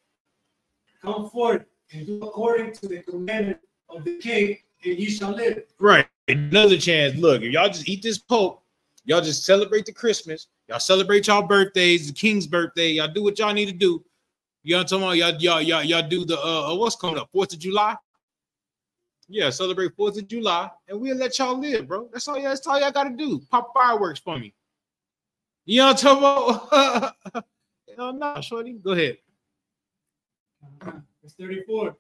Come forth and do according to the commandment of the king, and ye shall live. Right. Another chance. Look, if y'all just eat this pork, y'all just celebrate the Christmas, y'all celebrate y'all birthdays, the king's birthday, y'all do what y'all need to do. You know what I'm talking about? Y'all do the what's coming up? 4th of July. Yeah, celebrate 4th of July, and we'll let y'all live, bro. That's all y'all gotta do. Pop fireworks for me. You know what I'm talking about? No, shorty. Go ahead. It's 34.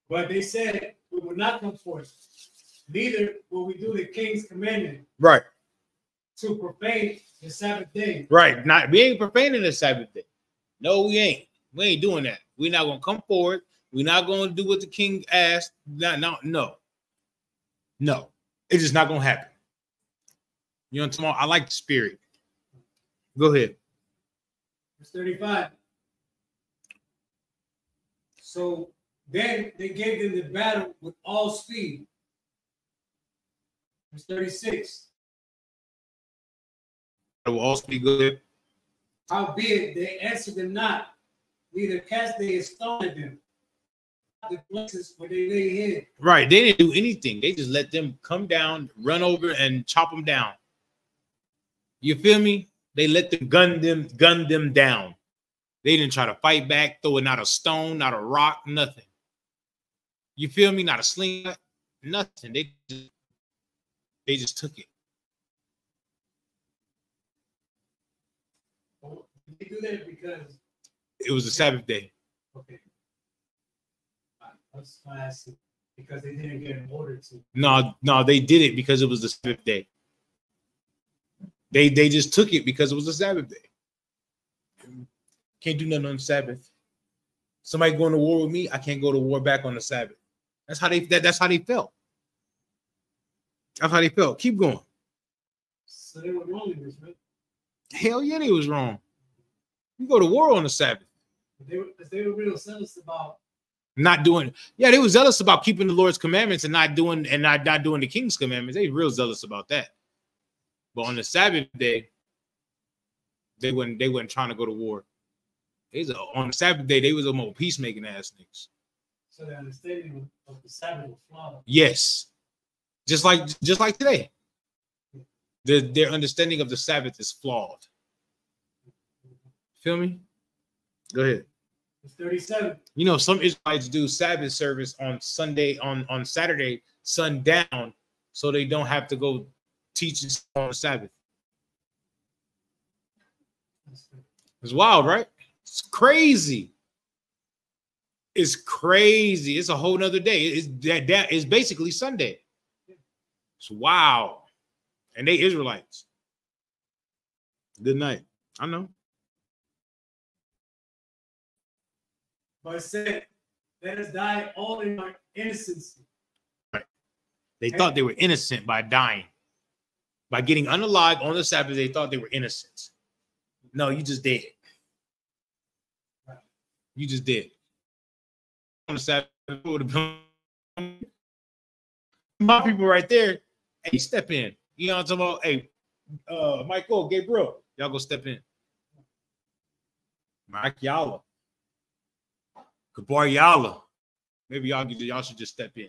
But they said we will not come forth, neither will we do the king's commandment. Right. To profane the Sabbath day. Right. We ain't profaning the Sabbath day. No, we ain't. We ain't doing that. We're not gonna come forward. We're not gonna do what the king asked. No. It's just not gonna happen. You know what I'm talking about? I like the spirit. Go ahead. Verse 35. So then they gave them the battle with all speed. Verse 36. Will all speak good. Howbeit they answered them not, neither cast they a stone at them. The places where they lay hid. Right. They didn't do anything. They just let them come down, run over, and chop them down. You feel me? They let them gun them down. They didn't try to fight back, throwing not a stone, not a rock, nothing. You feel me? Not a sling, nothing. They just took it. They do that because It was the Sabbath day. okay. That's why I said because they didn't get an order to. No, they did it because it was the Sabbath day. They just took it because it was the Sabbath day. Can't do nothing on the Sabbath. Somebody going to war with me, I can't go to war back on the Sabbath. That's how they felt. That's how they felt. Keep going. So they were wrong in this, right? Hell yeah, they was wrong. You go to war on the Sabbath. They were real zealous about Not doing, yeah, they were zealous about keeping the Lord's commandments and not doing the king's commandments. They were real zealous about that. But on the Sabbath day, they weren't trying to go to war. On the Sabbath day, they was a more peacemaking ass niggas. so the understanding of the Sabbath was flawed. Yes. Just like today. Their understanding of the Sabbath is flawed. Feel me? Go ahead. It's 37. You know, some Israelites do Sabbath service on Sunday, on Saturday, sundown, so they don't have to go teach on the Sabbath. It's wild, right? It's crazy. It's crazy. It's a whole nother day. That is basically Sunday. It's wow. And they Israelites. Good night. I know. But it said, let us die all in our innocency. Right. They thought they were innocent by dying. By getting unalive on the Sabbath, they thought they were innocent. No, you just dead. You just dead. On the Sabbath, would have been my people right there. Hey, step in. You know what I'm talking about? Hey, Michael, Gabriel, y'all go step in. Mike Yalla. Kabar Yalla. Maybe y'all should just step in.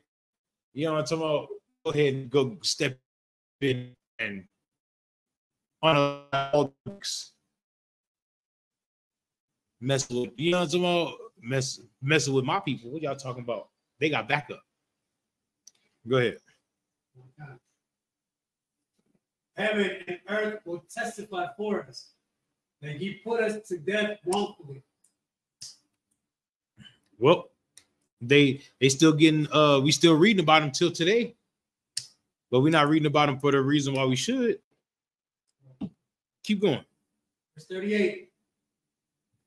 You know what I'm talking about? Go ahead and go step in and on all mess with, you know what I'm talking about? Messing with my people. What y'all talking about? They got backup. Go ahead. Heaven and earth will testify for us that he put us to death wrongfully. Well, they still getting we still reading about them till today, but we're not reading about them for the reason why we should. Keep going. Verse 38.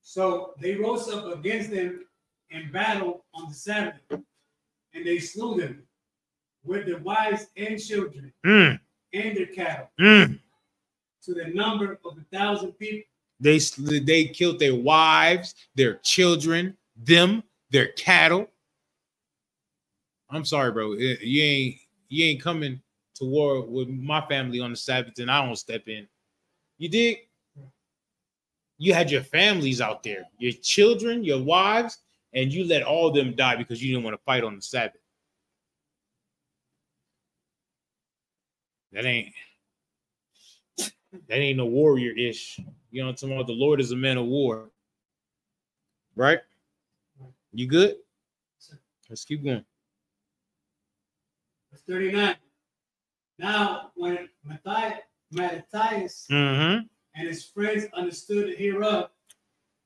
So they rose up against them in battle on the Sabbath, and they slew them with their wives and children and their cattle to the number of 1,000 people. They killed their wives, their children, their cattle. I'm sorry, bro. You ain't coming to war with my family on the Sabbath, and I don't step in. You dig? You had your families out there, your children, your wives, and you let all of them die because you didn't want to fight on the Sabbath. That ain't no warrior-ish. You know what I'm talking about? The Lord is a man of war. Right? You good? Let's keep going. Verse 39. Now, when Matthias and his friends understood hereof,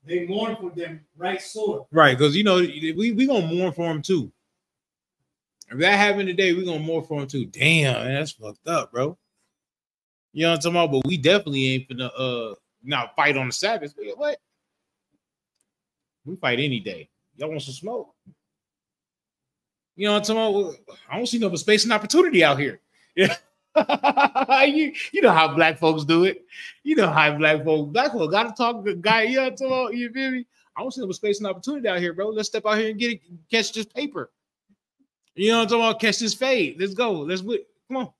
they mourned for them right sore. Right, because you know we gonna mourn for him too. If that happened today, we're gonna mourn for him too. Damn, man, that's fucked up, bro. You know what I'm talking about? But we definitely ain't finna not fight on the Sabbath. What? We fight any day. Y'all want some smoke? You know what I'm talking about? I don't see no space and opportunity out here. Yeah. you know how black folks do it. You know how black folks got to talk to guy. You feel me? I don't see no space and opportunity out here, bro. Let's step out here and catch this paper. You know what I'm talking about? Catch this fade. Let's go. Come on.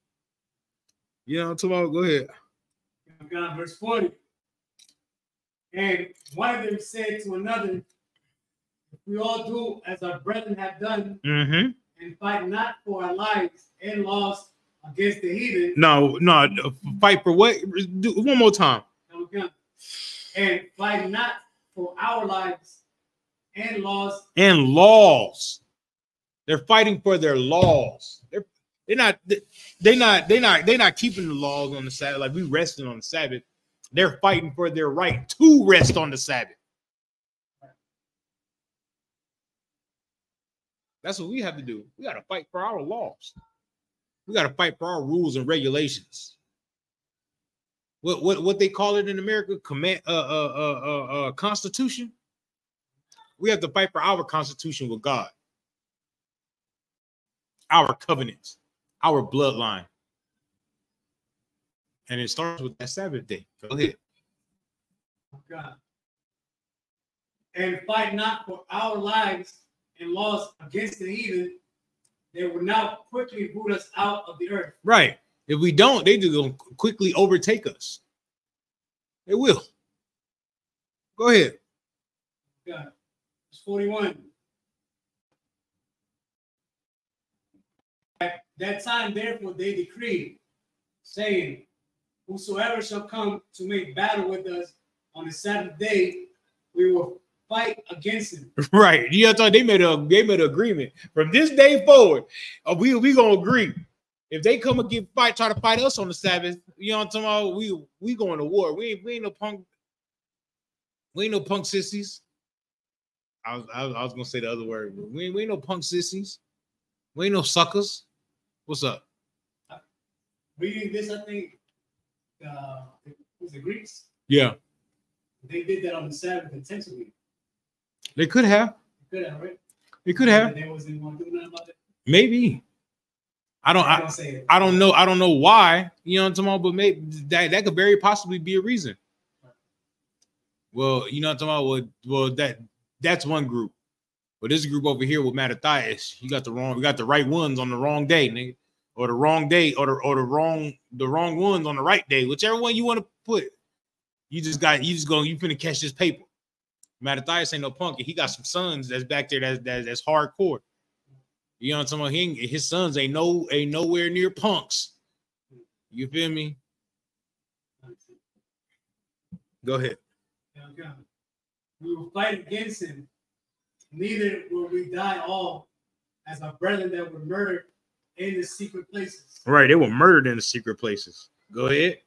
You know what I'm talking about? Go ahead. God, verse 40. And one of them said to another, if we all do as our brethren have done, and fight not for our lives and laws against the heathen. No, fight for what? Do one more time. And fight not for our lives and laws. And laws. They're fighting for their laws. They're not keeping the laws on the Sabbath. Like we resting on the Sabbath. They're fighting for their right to rest on the Sabbath. That's what we have to do. We got to fight for our laws. We got to fight for our rules and regulations. What they call it in America, Constitution. We have to fight for our Constitution with God, our covenants, our bloodline, and it starts with that Sabbath day. Go ahead. God. And fight not for our lives and laws against the heathen, they will now quickly root us out of the earth. Right. If we don't, they just gonna quickly overtake us. They will. Go ahead. God. Verse 41. At that time, therefore, they decreed, saying, whosoever shall come to make battle with us on the Sabbath day, we will fight against him. Right. You know, they made an agreement. From this day forward, we gonna agree. If they come and try to fight us on the Sabbath, you know what I'm talking about? We going to war. We ain't no punk. We ain't no punk sissies. I was gonna say the other word. But we ain't no punk sissies. We ain't no suckers. What's up? Reading this, I think it was the Greeks. Yeah. They did that on the Sabbath intentionally. They could have. They could have, right? They could have. They wasn't going to do nothing about it. Maybe. I don't know. I don't know why. You know what I'm talking about? But maybe that could very possibly be a reason. Well, you know what I'm talking about? Well, that's one group. But this group over here with Mattathias, we got the right ones on the wrong day, nigga. Or the wrong day, or the wrong ones on the right day, whichever one you want to put. You finna catch this paper. Mattathias ain't no punk. He got some sons that's back there that's hardcore. You know what I'm talking about? His sons ain't nowhere near punks. You feel me? Go ahead. Okay. We will fight against him. Neither will we die all as our brethren that were murdered in the secret places. Right, they were murdered in the secret places. Go ahead.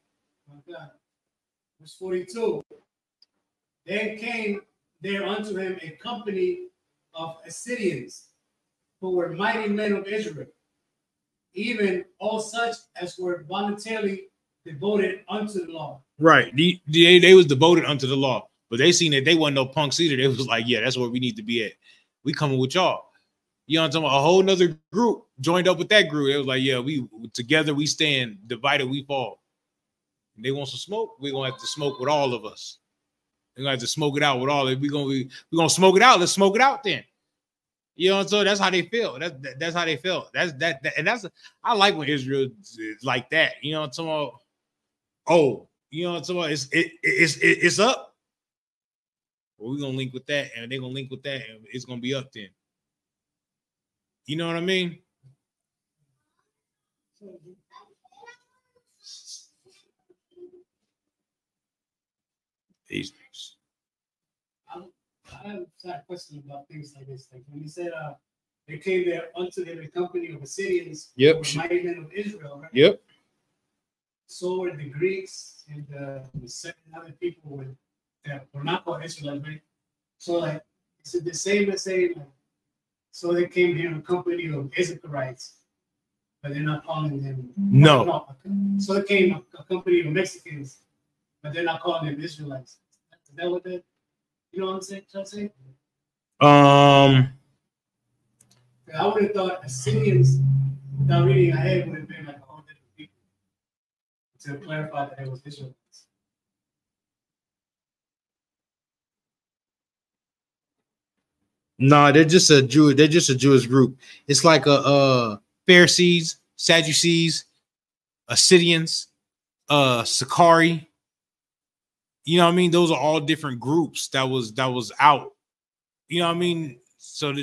Okay. Verse 42. Then came there unto him a company of Assyrians, who were mighty men of Israel, even all such as were voluntarily devoted unto the law. Right. They was devoted unto the law, but they seen that they wasn't no punks either. They was like, yeah, that's where we need to be at. We coming with y'all. You know what I'm talking about? A whole nother group joined up with that group. It was like, yeah, we together we stand, divided we fall. And they want some smoke, we're gonna have to smoke with all of us. We're gonna have to smoke it out with all of it. We're gonna smoke it out. Let's smoke it out then. You know, so that's how they feel. That's how they feel. I like when Israel is like that. You know what I'm talking about? Oh, you know what I'm talking about? It's up. Well, we're gonna link with that, and they're gonna link with that, and it's gonna be up then. You know what I mean? These things. I have a question about things like this. Like when he said they came there unto him a company of Assyrians, mighty men of Israel, right? Yep. So were the Greeks and the certain other people that were not called Israelites, right? So like is it the same as saying like, so they came here a company of Issacharites, but they're not calling them. No. So it came a company of Mexicans, but they're not calling them Israelites. Is that what that? You know what I'm saying? I would have thought Assyrians, without reading ahead, would have been like all different people. to clarify that it was Israelites. No, they're just a Jew. They're just a Jewish group. It's like a Pharisees, Sadducees, Assyrians, Sakari. You know what I mean? Those are all different groups that was out. You know what I mean? So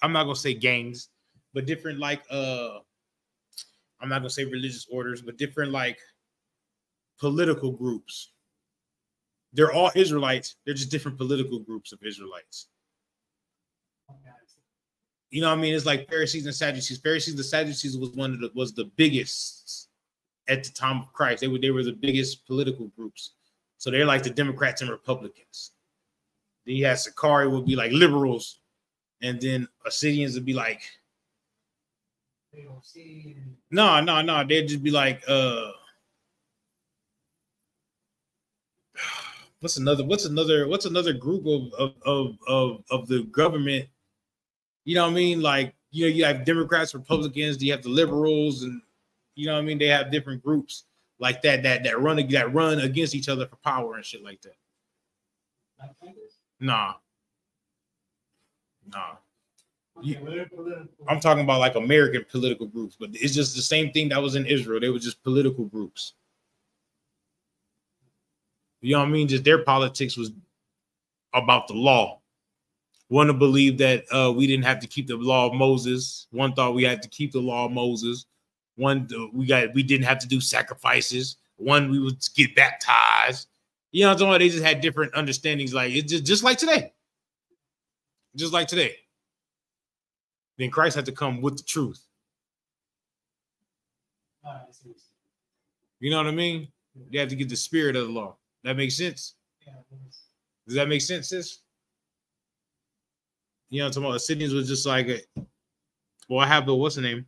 I'm not gonna say gangs, but different like I'm not gonna say religious orders, but different like political groups. They're all Israelites. They're just different political groups of Israelites. You know what I mean? It's like Pharisees and Sadducees. Pharisees and Sadducees was the biggest at the time of Christ. They were the biggest political groups. So they're like the Democrats and Republicans. Then you had Sakari would be like liberals, and then Assyrians would be like, no. They'd just be like, what's another group of the government? You know what I mean? Like, you know, you have Democrats, Republicans, you have the liberals, and you know what I mean? They have different groups like that run against each other for power and shit like that. Nah. Okay, I'm talking about like American political groups, but it's just the same thing that was in Israel. They were just political groups. You know what I mean? Just their politics was about the law. One to believe that we didn't have to keep the law of Moses. One thought we had to keep the law of Moses. One we didn't have to do sacrifices. One we would get baptized. You know what I'm talking about? They just had different understandings. Like it's just like today. Just like today. Then Christ had to come with the truth. You know what I mean? You have to get the spirit of the law. That makes sense? Does that make sense, sis? You know what I'm talking about? Assyrians was just like, I have the, what's the name?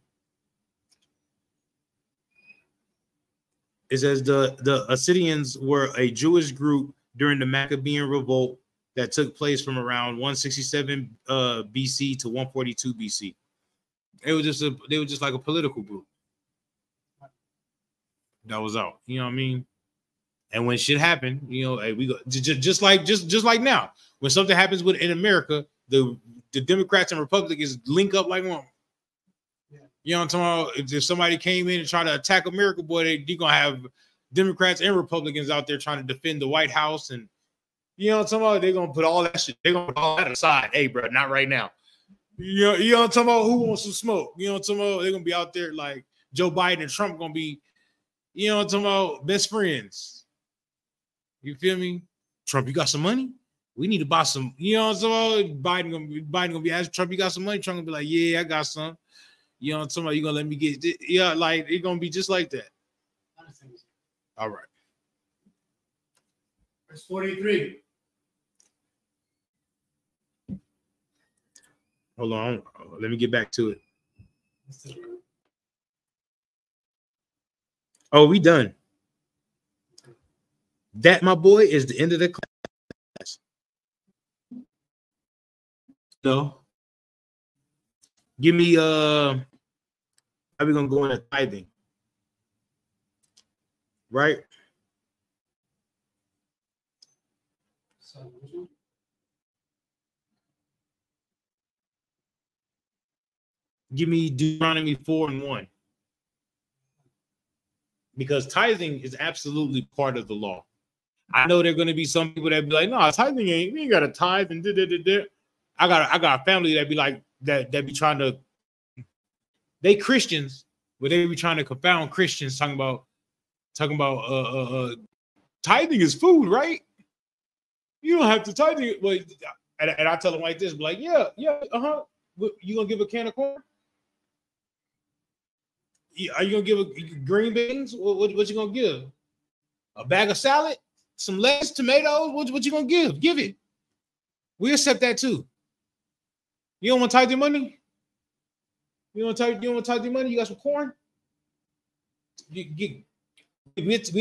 It says the Assyrians were a Jewish group during the Maccabean revolt that took place from around 167 BC to 142 BC. They were just like a political group that was out. You know what I mean? And when shit happened, you know, hey, we go just like now. When something happens in America, the Democrats and Republicans link up like one. Yeah. You know what I'm talking about? If somebody came in and tried to attack America, boy, they're gonna have Democrats and Republicans out there trying to defend the White House, and you know what I'm talking about? They're gonna put all that shit. They're gonna put all that aside. Hey, bro, not right now. You know what I'm talking about? Who wants some smoke? You know what I'm talking about? They're gonna be out there like Joe Biden and Trump gonna be, you know what I'm talking about? Best friends. You feel me? Trump, you got some money? We need to buy some. You know what I'm talking about? Biden gonna be asking Trump, you got some money? Trump gonna be like, yeah, I got some. You know what I'm talking about? You gonna let me get it? Yeah, like it's gonna be just like that. All right. Verse 43. Hold on. Let me get back to it. Oh, we done. That, my boy, is the end of the class. So, give me how we gonna go into tithing, right? Give me Deuteronomy 4:1. Because tithing is absolutely part of the law. I know there are going to be some people that be like, no, tithing ain't, we ain't got a tithe and I got a family that be like that be trying to, they Christians, but they be trying to confound Christians talking about tithing is food, right? You don't have to tithe it, but and I tell them like this, be like, yeah, you gonna give a can of corn? Are you gonna give a green beans? What you gonna give? A bag of salad? Some lettuce, tomatoes? What you gonna give? Give it. We accept that too. You don't want to tithe your money? You want to tithe your money? You got some corn? We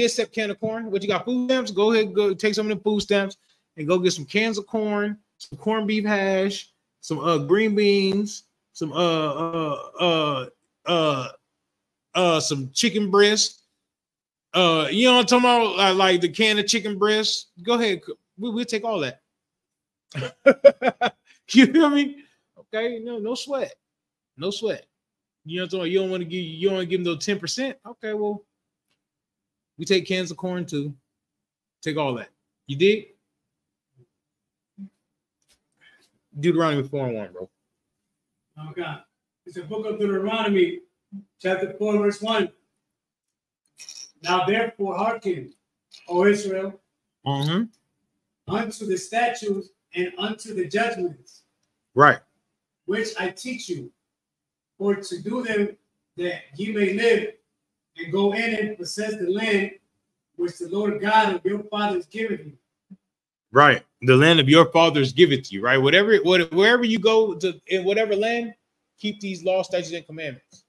accept can of corn. What you got? Food stamps? Go ahead, go take some of the food stamps and go get some cans of corn, some corned beef hash, some green beans, some some chicken breast. You know what I'm talking about? Like the can of chicken breast. Go ahead. We'll take all that. You feel me? Okay, no sweat. No sweat. You know what I'm talking about? You don't want to give them those 10%. Okay, well, we take cans of corn too. Take all that. You dig? Deuteronomy 4:1, bro. Okay. It's the book of Deuteronomy, chapter 4, verse 1. Now therefore hearken, O Israel, unto the statutes and unto the judgments, right, which I teach you, for to do them that ye may live and go in and possess the land which the Lord God of your fathers giveth you. Right, the land of your fathers give it to you. Right, wherever you go to in whatever land, keep these laws, statutes, and commandments.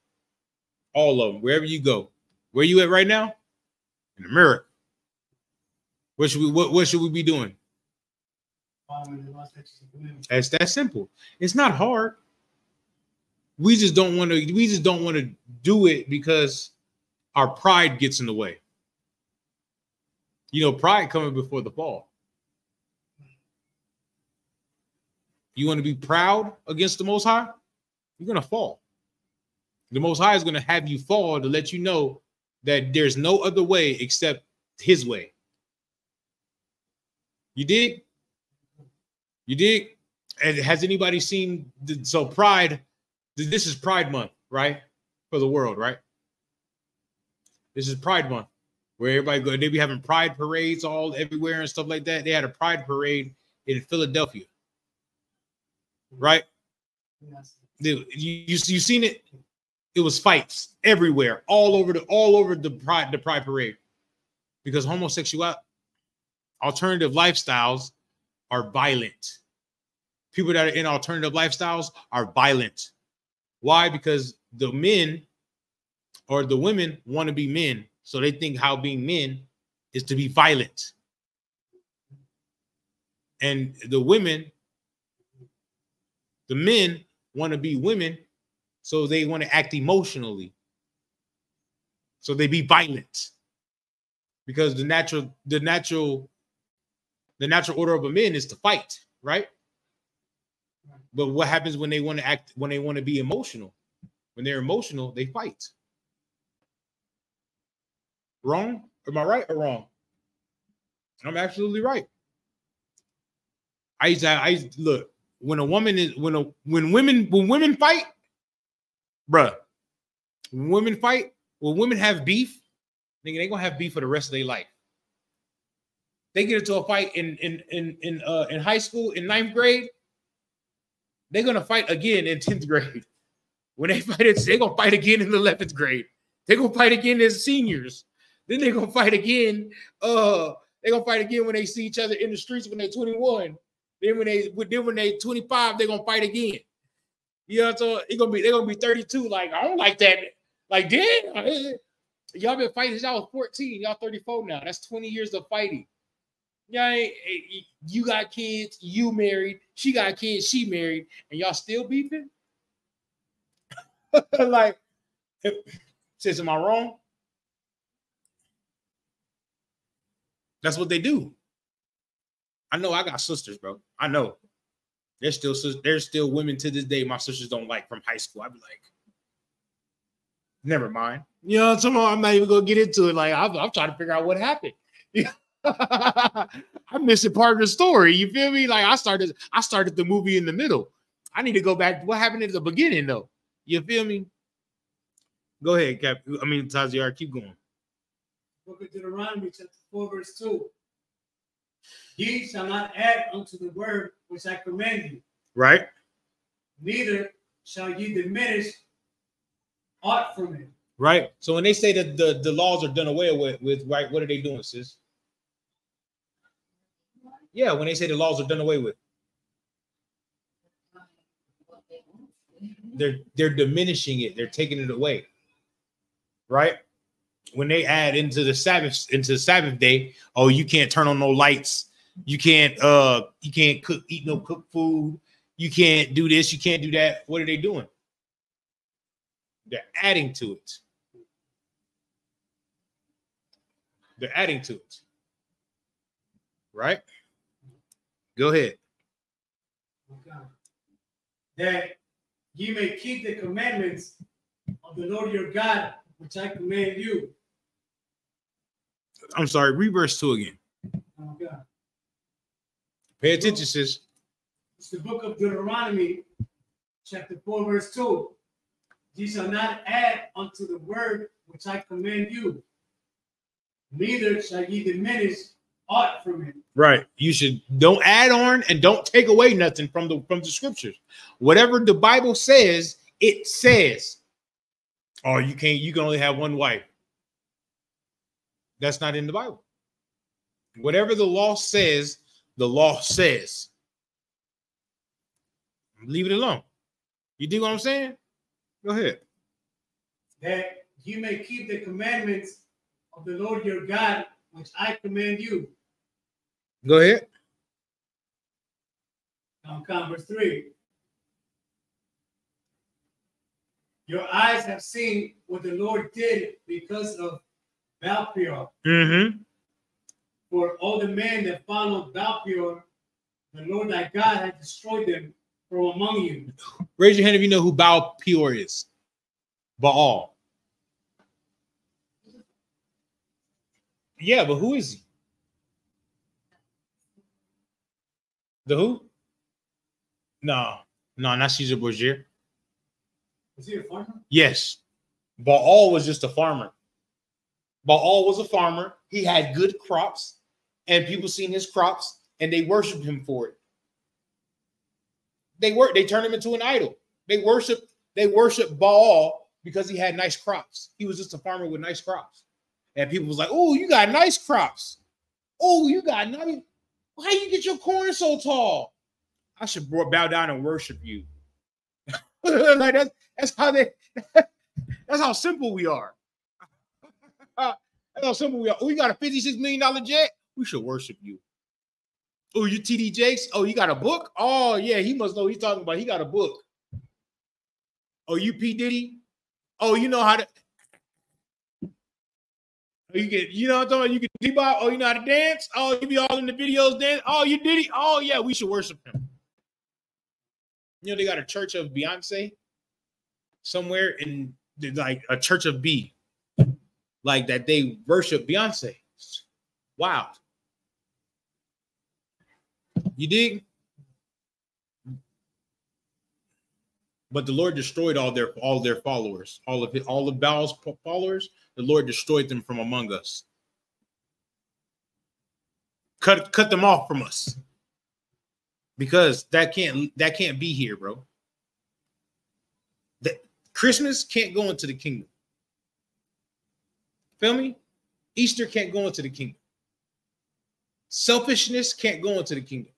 All of them, wherever you go. Where you at right now? In America. What should we be doing? It's that simple. It's not hard. We just don't want to do it because our pride gets in the way. You know, pride coming before the fall. You want to be proud against the Most High? You're going to fall. The Most High is going to have you fall to let you know that there's no other way except his way. You dig? You dig? And has anybody seen so Pride? This is Pride Month, right? For the world, right? This is Pride Month, where everybody go. They be having pride parades all everywhere and stuff like that. They had a pride parade in Philadelphia, right? You seen it? It was fights everywhere, all over the pride parade, because homosexuality, alternative lifestyles are violent. People that are in alternative lifestyles are violent. Why? Because the men or the women want to be men, so they think how being men is to be violent, and the men want to be women, so they want to act emotionally. So they be violent. Because the natural order of a man is to fight, right? But what happens when they want to act, when they want to be emotional? When they're emotional, they fight. Wrong? Am I right or wrong? I'm absolutely right. I used to look. When women fight, bruh, when women fight, when women have beef, they're gonna have beef for the rest of their life. They get into a fight in high school in 9th grade, they're gonna fight again in 10th grade. When they fight, they're gonna fight again in the 11th grade. They're gonna fight again as seniors. Then they're gonna fight again. They're gonna fight again when they see each other in the streets when they're 21. Then when they 25, they're gonna fight again. You know, so they're gonna be 32. Like, I don't like that. Like, damn, y'all been fighting since y'all was 14. Y'all 34 now. That's 20 years of fighting. Yeah, you got kids, you married, she got kids, she married, and y'all still beefing? Like, says, am I wrong? That's what they do. I know I got sisters, bro. I know. There's still women to this day my sisters don't like from high school. I'd be like, never mind. You know, I'm not even gonna get into it. Like, I'm trying to figure out what happened. I'm missing part of the story. You feel me? Like, I started the movie in the middle. I need to go back. What happened at the beginning, though? You feel me? Go ahead, Taziar, keep going. Book of Deuteronomy, chapter 4, verse 2. Ye shall not add unto the word which I command you. Right. Neither shall ye diminish aught from it. Right. So when they say that the laws are done away with, right, what are they doing, sis? Yeah, when they say the laws are done away with, they're diminishing it. They're taking it away. Right. When they add into the Sabbath day, oh, you can't turn on no lights. You can't eat no cooked food. You can't do this. You can't do that. What are they doing? They're adding to it. They're adding to it. Right? Go ahead. Okay. That ye may keep the commandments of the Lord your God, which I command you. I'm sorry, read verse 2 again. Okay. Pay attention, sis. It's the book of Deuteronomy, chapter 4, verse 2. Ye shall not add unto the word which I command you, neither shall ye diminish aught from it. Right. You should don't add on and don't take away nothing from the scriptures. Whatever the Bible says, it says. Oh, you can only have one wife. That's not in the Bible. Whatever the law says, the law says. Leave it alone. You dig what I'm saying? Go ahead. That you may keep the commandments of the Lord your God, which I command you. Go ahead. Verse 3. Your eyes have seen what the Lord did because of Baal-peor. Mm-hmm. For all the men that followed Baal-peor, the Lord thy God had destroyed them from among you. Raise your hand if you know who Baal-peor is. Baal. Yeah, but who is he? The who? No, not Caesar Borgia. Was he a farmer? Yes. Baal was just a farmer. Baal was a farmer. He had good crops, and people seen his crops, and they worshiped him for it. They turned him into an idol. They worship Baal because he had nice crops. He was just a farmer with nice crops. And people was like, oh, you got nice crops. Oh, you got nice. Why you get your corn so tall? I should bow down and worship you. Like that's how simple we are. That's how simple we are. Oh, you got a $56 million jet? We should worship you. Oh, you TD Jakes? Oh, you got a book? Oh, yeah, he must know what he's talking about. He got a book. Oh, you P. Diddy? Oh, you know how to. You know what I'm talking about? You can bebop. Oh, you know how to dance? Oh, you be all in the videos dance. Oh, you Diddy? Oh, yeah, we should worship him. You know, they got a church of Beyonce somewhere in like a church of B, like that they worship Beyonce. Wow. You dig? But the Lord destroyed all their followers, all of Baal's followers. The Lord destroyed them from among us. Cut them off from us. Because that can't be here, bro. Christmas can't go into the kingdom. Feel me? Easter can't go into the kingdom. Selfishness can't go into the kingdom.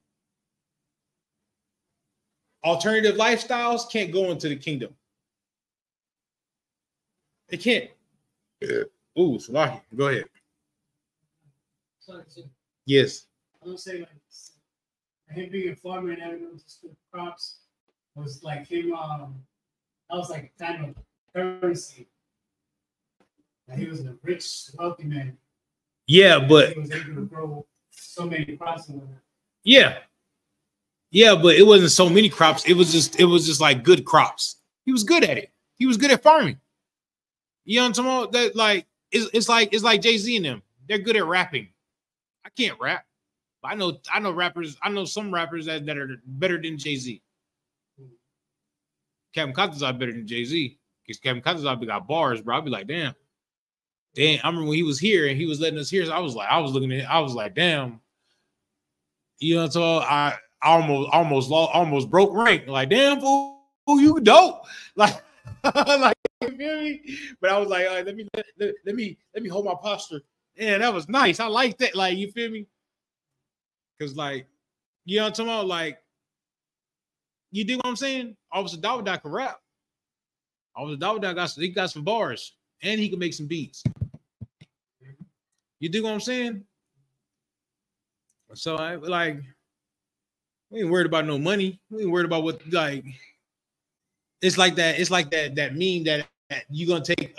Alternative lifestyles can't go into the kingdom. They can't. Ooh, Salahi, go ahead. Sorry. Yes. I'm gonna say like him being a farmer and having those crops was like him. That was like kind of currency. Like he was a rich, wealthy man. Yeah, but he was able to grow so many crops. Yeah, but it wasn't so many crops. It was just like good crops. He was good at it. He was good at farming. You know what I'm talking about? That like it's like Jay-Z and them. They're good at rapping. I can't rap. But I know rappers. I know some rappers that are better than Jay-Z. Captain Khatazab better than Jay-Z. Because Captain Khatazab got bars, bro. I'd be like, damn. I remember when he was here and he was letting us hear. So I was like, damn. You know what I'm talking about? I almost broke rank. Like, damn, fool, you dope. Like, like, you feel me? But I was like, all right, let me hold my posture. Yeah, that was nice. I like that. Like, you feel me? Because, like, you know what I'm talking about? Like, you dig what I'm saying? Officer Dawood can rap. Officer Dawood got some bars, and he can make some beats. You dig what I'm saying? So I like, we ain't worried about no money. We ain't worried about what, like, it's like that. It's like that meme that you gonna take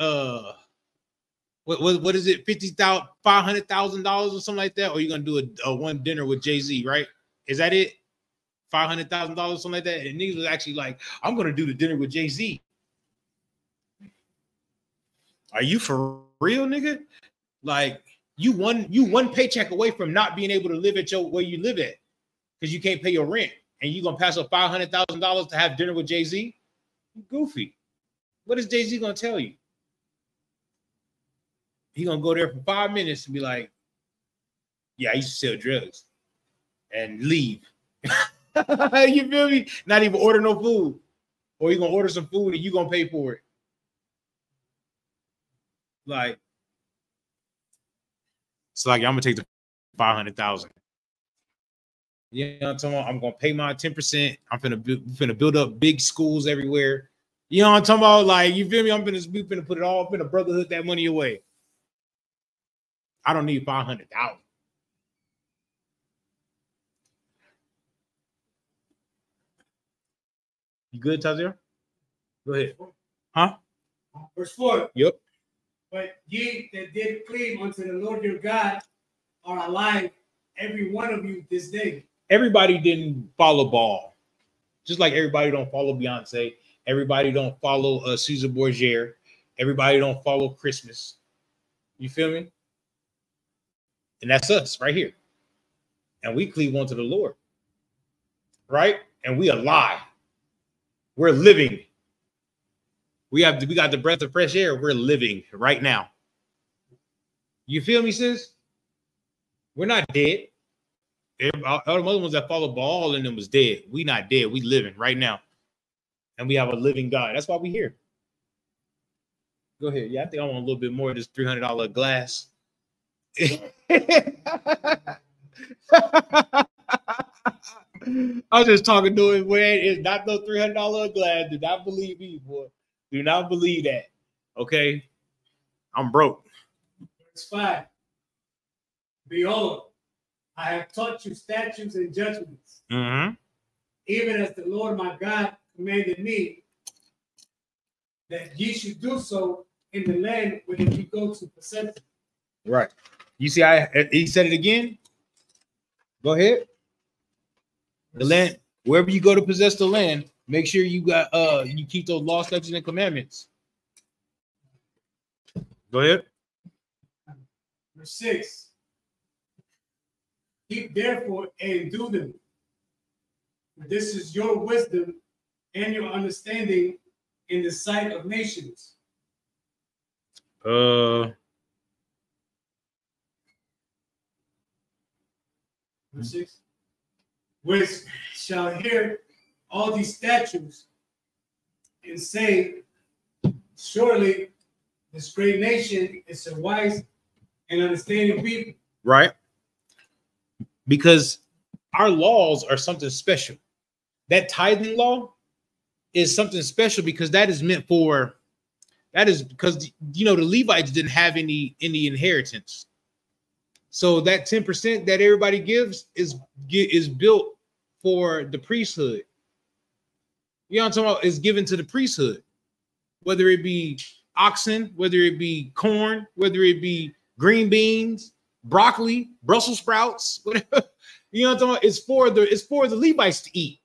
What is it? $500,000 or something like that? Or you gonna do a one dinner with Jay-Z, right? Is that it? $500,000, something like that. And niggas was actually like, I'm gonna do the dinner with Jay-Z. Are you for real, nigga? Like you one paycheck away from not being able to live at where you live at because you can't pay your rent, and you gonna pass up $500,000 to have dinner with Jay-Z? You goofy. What is Jay-Z gonna tell you? He gonna go there for 5 minutes and be like, "Yeah, I used to sell drugs," and leave. You feel me? Not even order no food, or you gonna order some food and you gonna pay for it. Like, it's like I'm gonna take the 500,000. You know what I'm talking about? I'm gonna pay my 10%. I'm finna build up big schools everywhere. You know what I'm talking about? Like, you feel me? I'm finna put it all up in a brotherhood that money away. I don't need 500,000. You good, Tazir? Go ahead. Huh? Verse 4. Yep. But ye that did cleave unto the Lord your God are alive, every one of you this day. Everybody didn't follow Baal. Just like everybody don't follow Beyonce. Everybody don't follow Caesar Borgia. Everybody don't follow Christmas. You feel me? And that's us right here. And we cleave unto the Lord. Right? And we alive. We're living. We got the breath of fresh air. We're living right now. You feel me, sis? We're not dead. All the other ones that follow Baal and them was dead. We not dead. We living right now. And we have a living God. That's why we here. Go ahead. Yeah, I think I want a little bit more of this $300 glass. I was just talking to him where it's not no $300 glass. Do not believe me, boy. Do not believe that. Okay? I'm broke. Verse 5. Behold, I have taught you statutes and judgments, even as the Lord my God commanded me, that ye should do so in the land whither ye go to possess it. Right. You see, he said it again. Go ahead. The land, wherever you go to possess the land, make sure you got you keep those laws, statutes, and commandments. Go ahead. Verse 6. Keep therefore and do them. For this is your wisdom and your understanding in the sight of nations. Verse 6. Which shall hear all these statutes and say, surely this great nation is a wise and understanding people. Right. Because our laws are something special. That tithing law is something special because that is because, you know, the Levites didn't have any inheritance. So that 10% that everybody gives is built for the priesthood. You know what I'm talking about? It's given to the priesthood, whether it be oxen, whether it be corn, whether it be green beans, broccoli, Brussels sprouts, whatever. You know what I'm talking about? It's for the Levites to eat.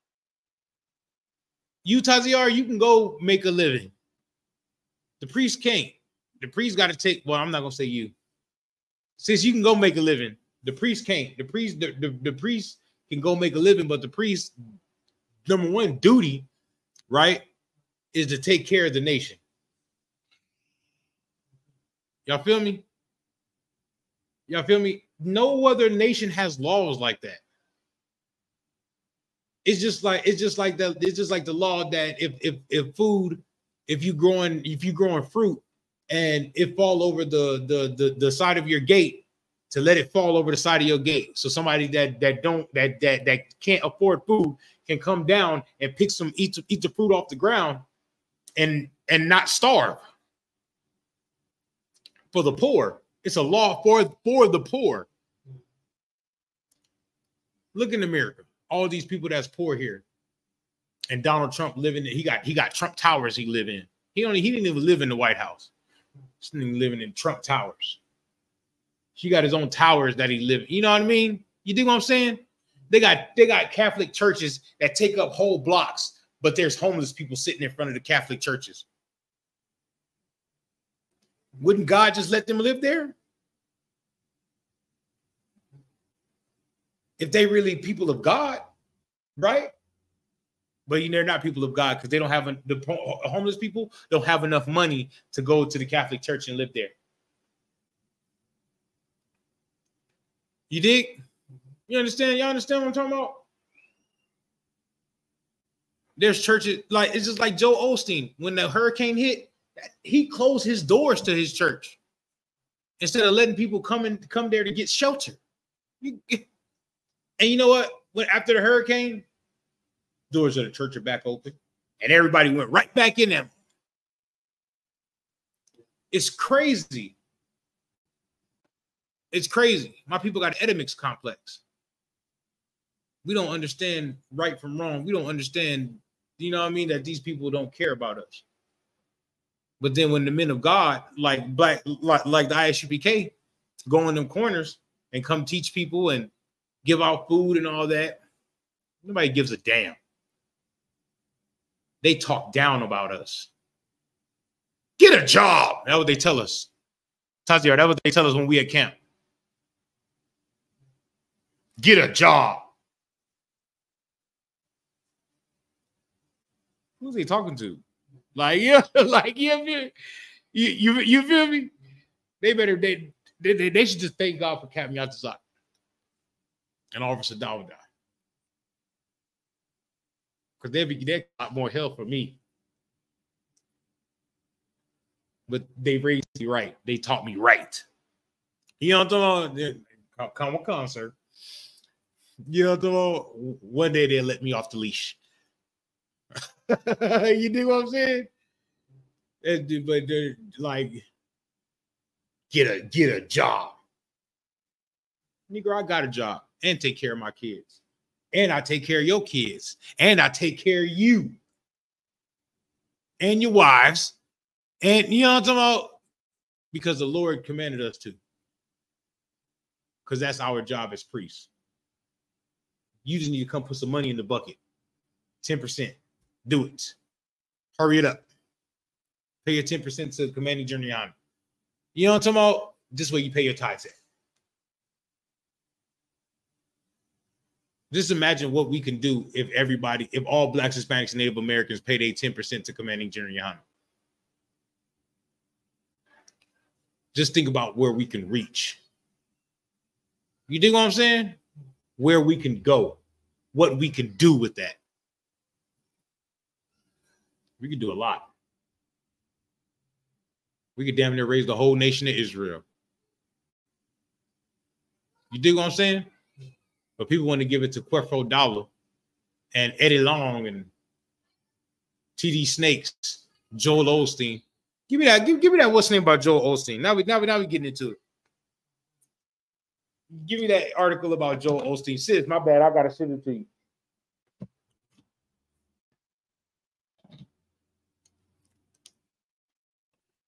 You, Taziar, you can go make a living. The priest can't. The priest got to take. Well, I'm not gonna say you. Since you can go make a living, the priest can't. The priest can go make a living, but the priest, number one duty, right, is to take care of the nation. Y'all feel me? Y'all feel me? No other nation has laws like that. It's just like the law that if you're growing fruit and it fall over the side of your gate, to let it fall over the side of your gate. So somebody that can't afford food can come down and pick eat the fruit off the ground and not starve. For the poor. It's a law for the poor. Look in America. All these people that's poor here. And Donald Trump living in, he got Trump Towers he live in. He didn't even live in the White House. This nigga living in Trump Towers. He got his own towers that he live in. You know what I mean? You dig what I'm saying? They got Catholic churches that take up whole blocks, but there's homeless people sitting in front of the Catholic churches. Wouldn't God just let them live there? If they really people of God, right? But they're not people of God because they don't have the homeless people don't have enough money to go to the Catholic church and live there. You dig? You understand? Y'all understand what I'm talking about? There's churches like it's just like Joel Osteen. When the hurricane hit, he closed his doors to his church instead of letting people come there to get shelter. And you know what? When after the hurricane, doors of the church are back open, and everybody went right back in them. It's crazy. It's crazy. My people got an Oedipus complex. We don't understand right from wrong. We don't understand, you know what I mean, that these people don't care about us. But then when the men of God, like the ISUPK, go in them corners and come teach people and give out food and all that, nobody gives a damn. They talk down about us. Get a job. That's what they tell us. Taziar, that's what they tell us when we at camp. Get a job. Who's he talking to? Like, yeah, like, yeah, you feel me? They should just thank God for Captain Yatazak and Officer Dawda. Because they're a lot more hell for me. But they raised me right. They taught me right. You know what I'm talking about? Come, sir. You know what I'm talking about? One day they'll let me off the leash. You dig what I'm saying? But they're like, get a job. Nigga, I got a job and take care of my kids. And I take care of your kids. And I take care of you. And your wives. And you know what I'm talking about? Because the Lord commanded us to. Because that's our job as priests. You just need to come put some money in the bucket. 10%. Do it. Hurry it up. Pay your 10% to the commanding general. You know what I'm talking about? This way you pay your tithes at. Just imagine what we can do if all Blacks, Hispanics, and Native Americans pay their 10% to commanding general. Just think about where we can reach. You dig what I'm saying? Where we can go, what we can do with that. We can do a lot. We could damn near raise the whole nation of Israel. You dig what I'm saying? But people want to give it to Creflo Dollar and Eddie Long and TD Snakes, Joel Osteen. Give me that. Give me that. What's the name about Joel Osteen? Now we getting into it. Give me that article about Joel Osteen. Sis, my bad. I gotta send it to you.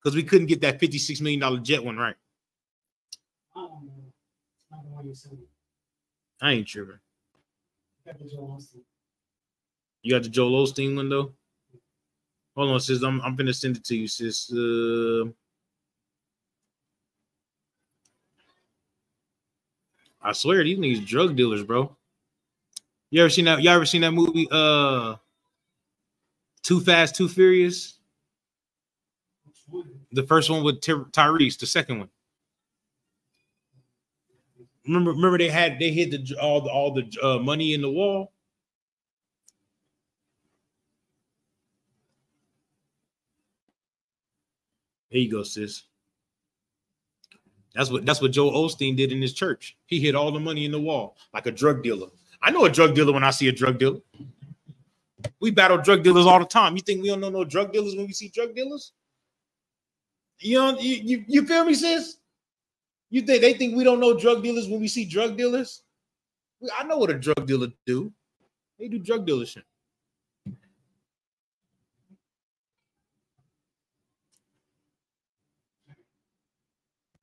Because we couldn't get that $56 million jet one right. I don't know. Not the one you sent me. I ain't tripping. Got the Joel Osteen. You got the Joel Osteen one though? Hold on, sis. I'm gonna send it to you, sis. I swear these niggas drug dealers, bro. You ever seen that? Y'all ever seen that movie? Too Fast, Too Furious. The first one with Tyrese. The second one. Remember they hid all the money in the wall. There you go, sis. That's what Joel Osteen did in his church. He hid all the money in the wall like a drug dealer. I know a drug dealer when I see a drug dealer. We battle drug dealers all the time. You think we don't know no drug dealers when we see drug dealers? You know, you feel me, sis? You think they think we don't know drug dealers when we see drug dealers? I know what a drug dealer do. They do drug dealer shit.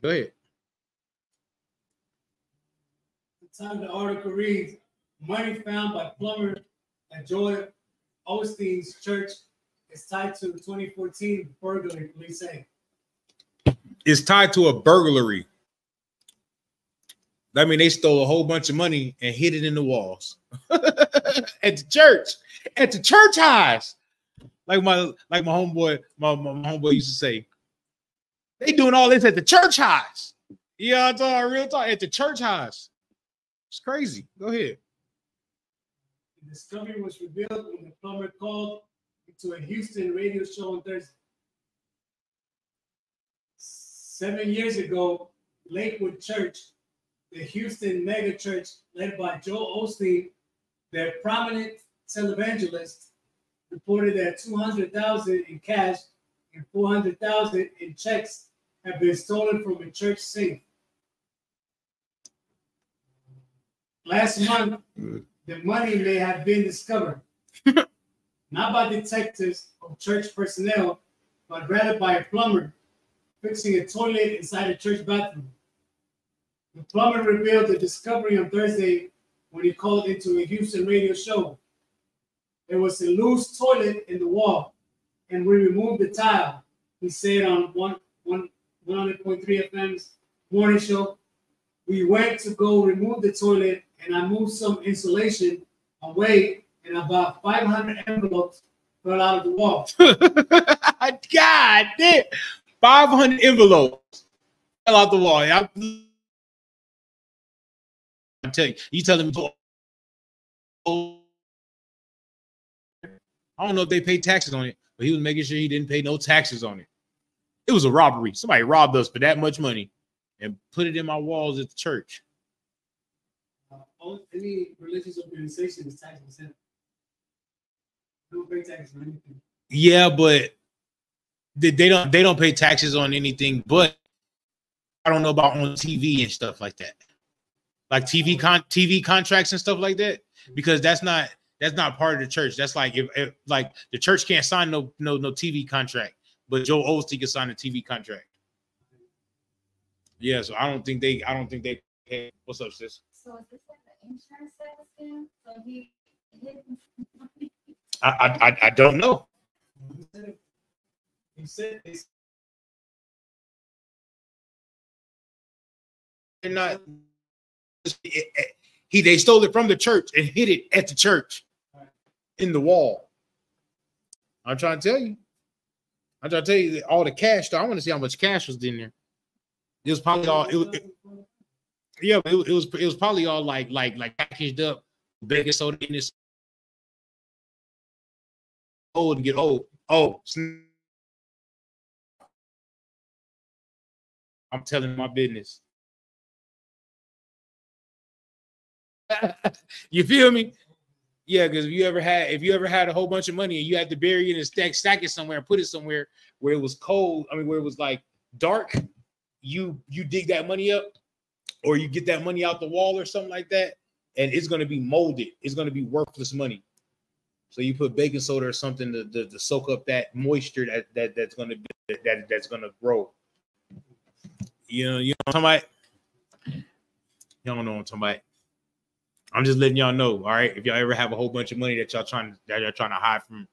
Go ahead. The time the article reads, money found by plumber at Joel Osteen's church is tied to the 2014 burglary, police say. It's tied to a burglary. I mean, they stole a whole bunch of money and hid it in the walls at the church, at the church house. Like my homeboy, my homeboy used to say, they doing all this at the church house. Yeah, I'm talking real talk at the church house. It's crazy. Go ahead. The discovery was revealed when the plumber called into a Houston radio show on Thursday. 7 years ago, Lakewood Church, the Houston mega church led by Joel Osteen, their prominent televangelist, reported that $200,000 in cash and $400,000 in checks have been stolen from a church safe. Last month, the money may have been discovered, not by detectives or church personnel, but rather by a plumber fixing a toilet inside a church bathroom. The plumber revealed the discovery on Thursday when he called into a Houston radio show. There was a loose toilet in the wall, and we removed the tile, he said on 100.3 FM's morning show. We went to go remove the toilet, and I moved some insulation away, and about 500 envelopes fell out of the wall. God damn. 500 envelopes fell out the wall. I'm telling you telling me I don't know if they paid taxes on it, but he was making sure he didn't pay no taxes on it. It was a robbery. Somebody robbed us for that much money and put it in my walls at the church. Any religious organization is tax exempt. Don't pay taxes on anything. Yeah, but they don't pay taxes on anything, but I don't know about on TV and stuff like that. Like TV contracts and stuff like that, because that's not part of the church. That's like if like the church can't sign no TV contract, but Joe Osteen can sign a TV contract. Yeah, so I don't think they pay. What's up, sis? So is this like the insurance sales scam? So he I don't know. He said this. They're not. They stole it from the church and hid it at the church in the wall. I'm trying to tell you that all the cash. Though, I want to see how much cash was in there. It was probably all. It was probably all like packaged up, baking soda in this old and get old. Oh, I'm telling my business. You feel me? Yeah, because if you ever had a whole bunch of money and you had to bury it and stack it somewhere and put it somewhere where it was cold, where it was like dark, you dig that money up, or you get that money out the wall or something like that, and it's going to be molded. It's going to be worthless money. So you put baking soda or something to soak up that moisture that's going to grow. You know what I'm talking about? You don't know what I'm talking about. I'm just letting y'all know, all right? If y'all ever have a whole bunch of money that y'all trying to hide from,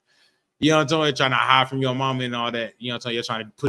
you know what I'm talking about, trying to hide from your mama and all that, you know what I'm saying, you're trying to put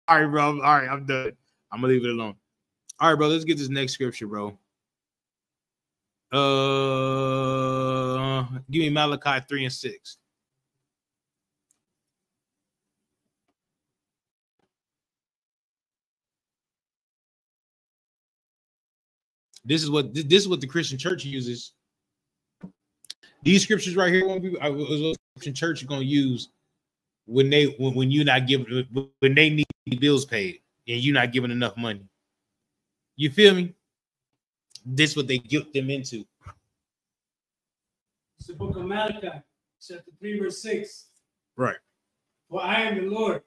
All right, bro. All right, I'm done. I'm gonna leave it alone. All right, bro. Let's get this next scripture, bro. Give me Malachi 3:6. This is what the Christian church uses. These scriptures right here, what the Christian church is gonna use when you're not giving, when they need bills paid and you're not giving enough money. You feel me? This is what they guilt them into. It's the book of Malachi, chapter 3, verse 6. Right. For I am the Lord,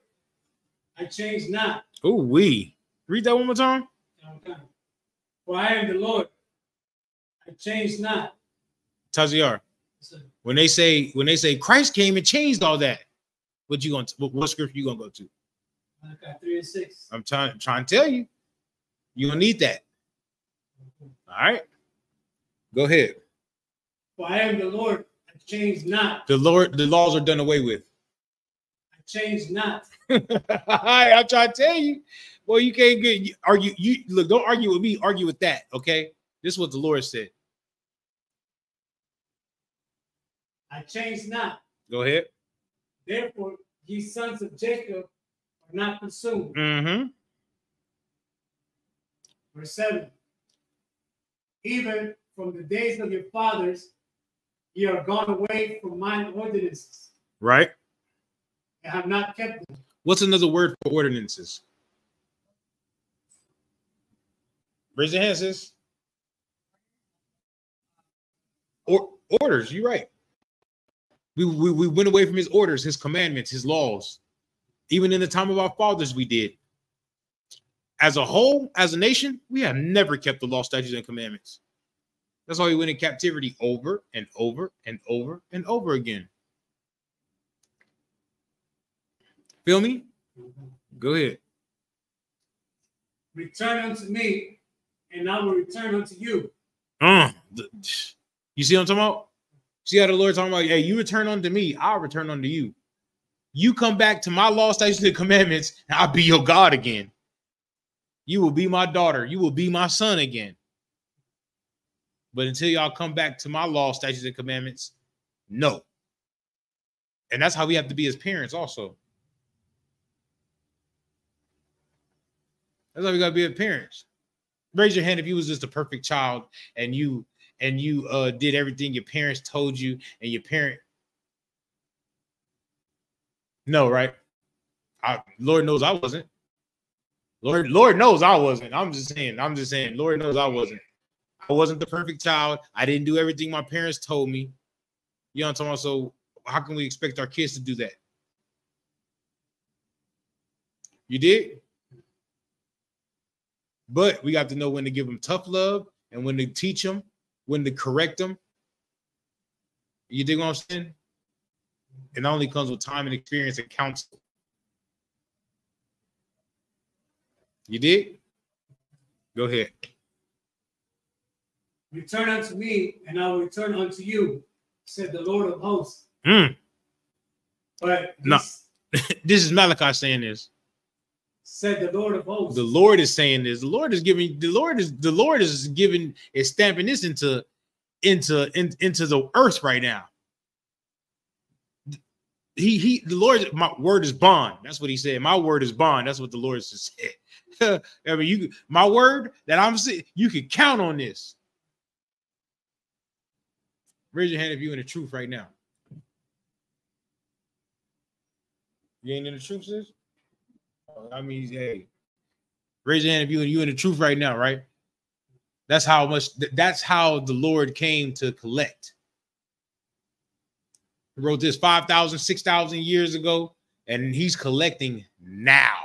I change not. Oh, we read that one more time. Okay. For I am the Lord, I change not. Taziar. When they say Christ came and changed all that, what scripture you gonna go to? Malachi 3:6. I'm trying to tell you, you're gonna need that. All right, go ahead. For I am the Lord, I change not. The laws are done away with. I change not. I'm trying to tell you. Well, you can't argue. You look, don't argue with me. Argue with that. Okay, this is what the Lord said. I change not. Go ahead. Therefore, ye sons of Jacob are not consumed. Mm-hmm. Verse 7. Even from the days of your fathers, ye are gone away from mine ordinances. Right. And have not kept them. What's another word for ordinances? Raise your hand, sis. Orders. You're right. We went away from his orders, his commandments, his laws. Even in the time of our fathers, we did. As a whole, as a nation, we have never kept the law, statutes, and commandments. That's why we went in captivity over and over and over and over again. Feel me? Go ahead. Return unto me, and I will return unto you. You see what I'm talking about? See how the Lord talking about, hey, you return unto me, I'll return unto you. You come back to my law, statutes, and commandments, and I'll be your God again. You will be my daughter. You will be my son again. But until y'all come back to my law, statutes, and commandments, no. And that's how we have to be as parents also. That's how we got to be as parents. Raise your hand if you was just a perfect child and you did everything your parents told you and your parent. No, right? Lord knows I wasn't. Lord knows I wasn't. I'm just saying. Lord knows I wasn't. I wasn't the perfect child. I didn't do everything my parents told me. You know what I'm talking about? So how can we expect our kids to do that? You did? But we got to know when to give them tough love and when to teach them, when to correct them. You dig what I'm saying? It only comes with time and experience and counsel. You did? Go ahead. Return unto me, and I will return unto you, said the Lord of hosts. But no, this is Malachi saying this. Said the Lord of hosts. The Lord is saying this. The Lord is stamping this into the earth right now. The Lord, my word is bond. That's what he said. My word is bond. That's what the Lord said. I mean, my word that I'm saying, you can count on this. Raise your hand if you're in the truth right now. You ain't in the truth, sis? I mean, hey, raise your hand if you in the truth right now, right? That's how the Lord came to collect. He wrote this 5,000, 6,000 years ago, and he's collecting now.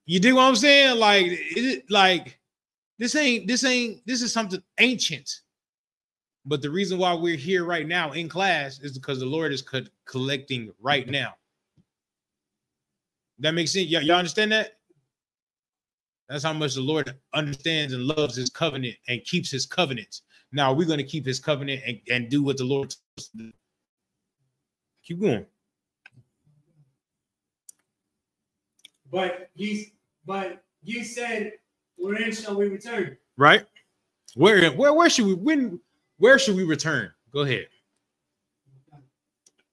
You dig what I'm saying? This is something ancient. But the reason why we're here right now in class is because the Lord is collecting right now. That makes sense? Y'all understand that? That's how much the Lord understands and loves his covenant and keeps his covenants. Now we're going to keep his covenant and do what the Lord tells us to do. Keep going. But ye said, wherein shall we return? Right. Where should we return? Go ahead.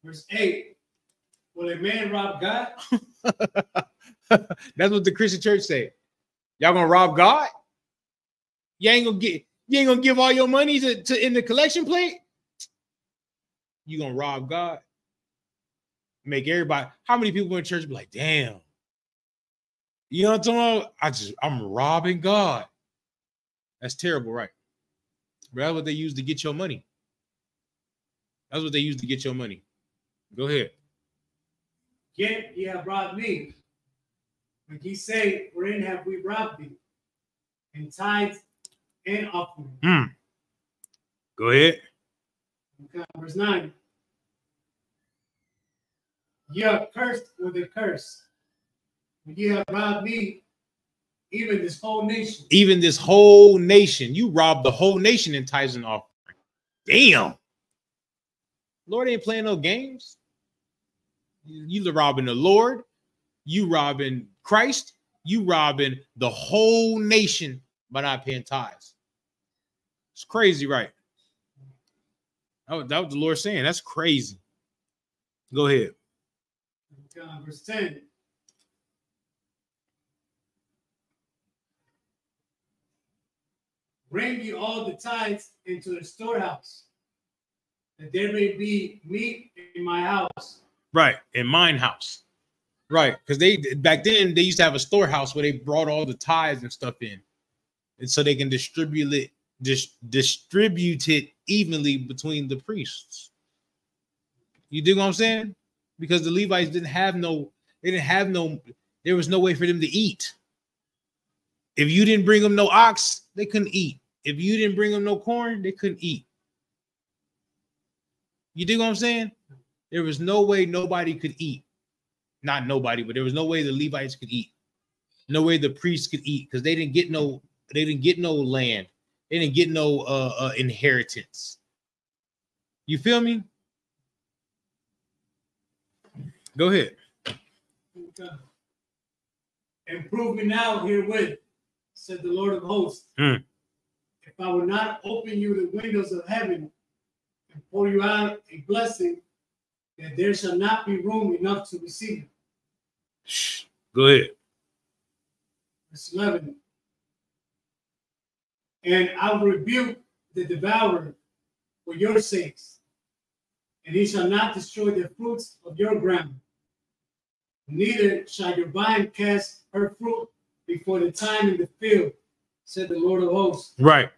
Verse 8. Will a man rob God? That's what the Christian church say. Y'all gonna rob God? You ain't gonna give all your money to in the collection plate? You gonna rob God? Make everybody, how many people in church be like, damn, you know what I'm talking about? I'm robbing God. That's terrible, right? But that's what they use to get your money. That's what they use to get your money. Go ahead. Yet ye have robbed me. But ye say, wherein have we robbed thee? In tithes and offering. Go ahead. Okay, verse 9. Ye are cursed with a curse. But ye have robbed me, even this whole nation. Even this whole nation. You robbed the whole nation in tithes and offering. Damn. Lord ain't playing no games. You robbing the Lord. You robbing Christ. You robbing the whole nation by not paying tithes. It's crazy, right? That was the Lord saying. That's crazy. Go ahead. Verse 10. Bring ye all the tithes into the storehouse, that there may be meat in my house. Right, in mine house. Right, because they back then they used to have a storehouse where they brought all the tithes and stuff in, and so they can distribute it evenly between the priests. You dig what I'm saying? Because the Levites there was no way for them to eat. If you didn't bring them no ox, they couldn't eat. If you didn't bring them no corn, they couldn't eat. You dig what I'm saying? There was no way nobody could eat. Not nobody, but there was no way the Levites could eat. No way the priests could eat because they didn't get no land. They didn't get no inheritance. You feel me? Go ahead. Okay. And prove me now herewith, said the Lord of hosts. If I will not open you the windows of heaven and pour you out a blessing, that there shall not be room enough to receive it. Go ahead. Verse 11. And I will rebuke the devourer for your sakes, and he shall not destroy the fruits of your ground. Neither shall your vine cast her fruit before the time in the field, said the Lord of hosts. Right.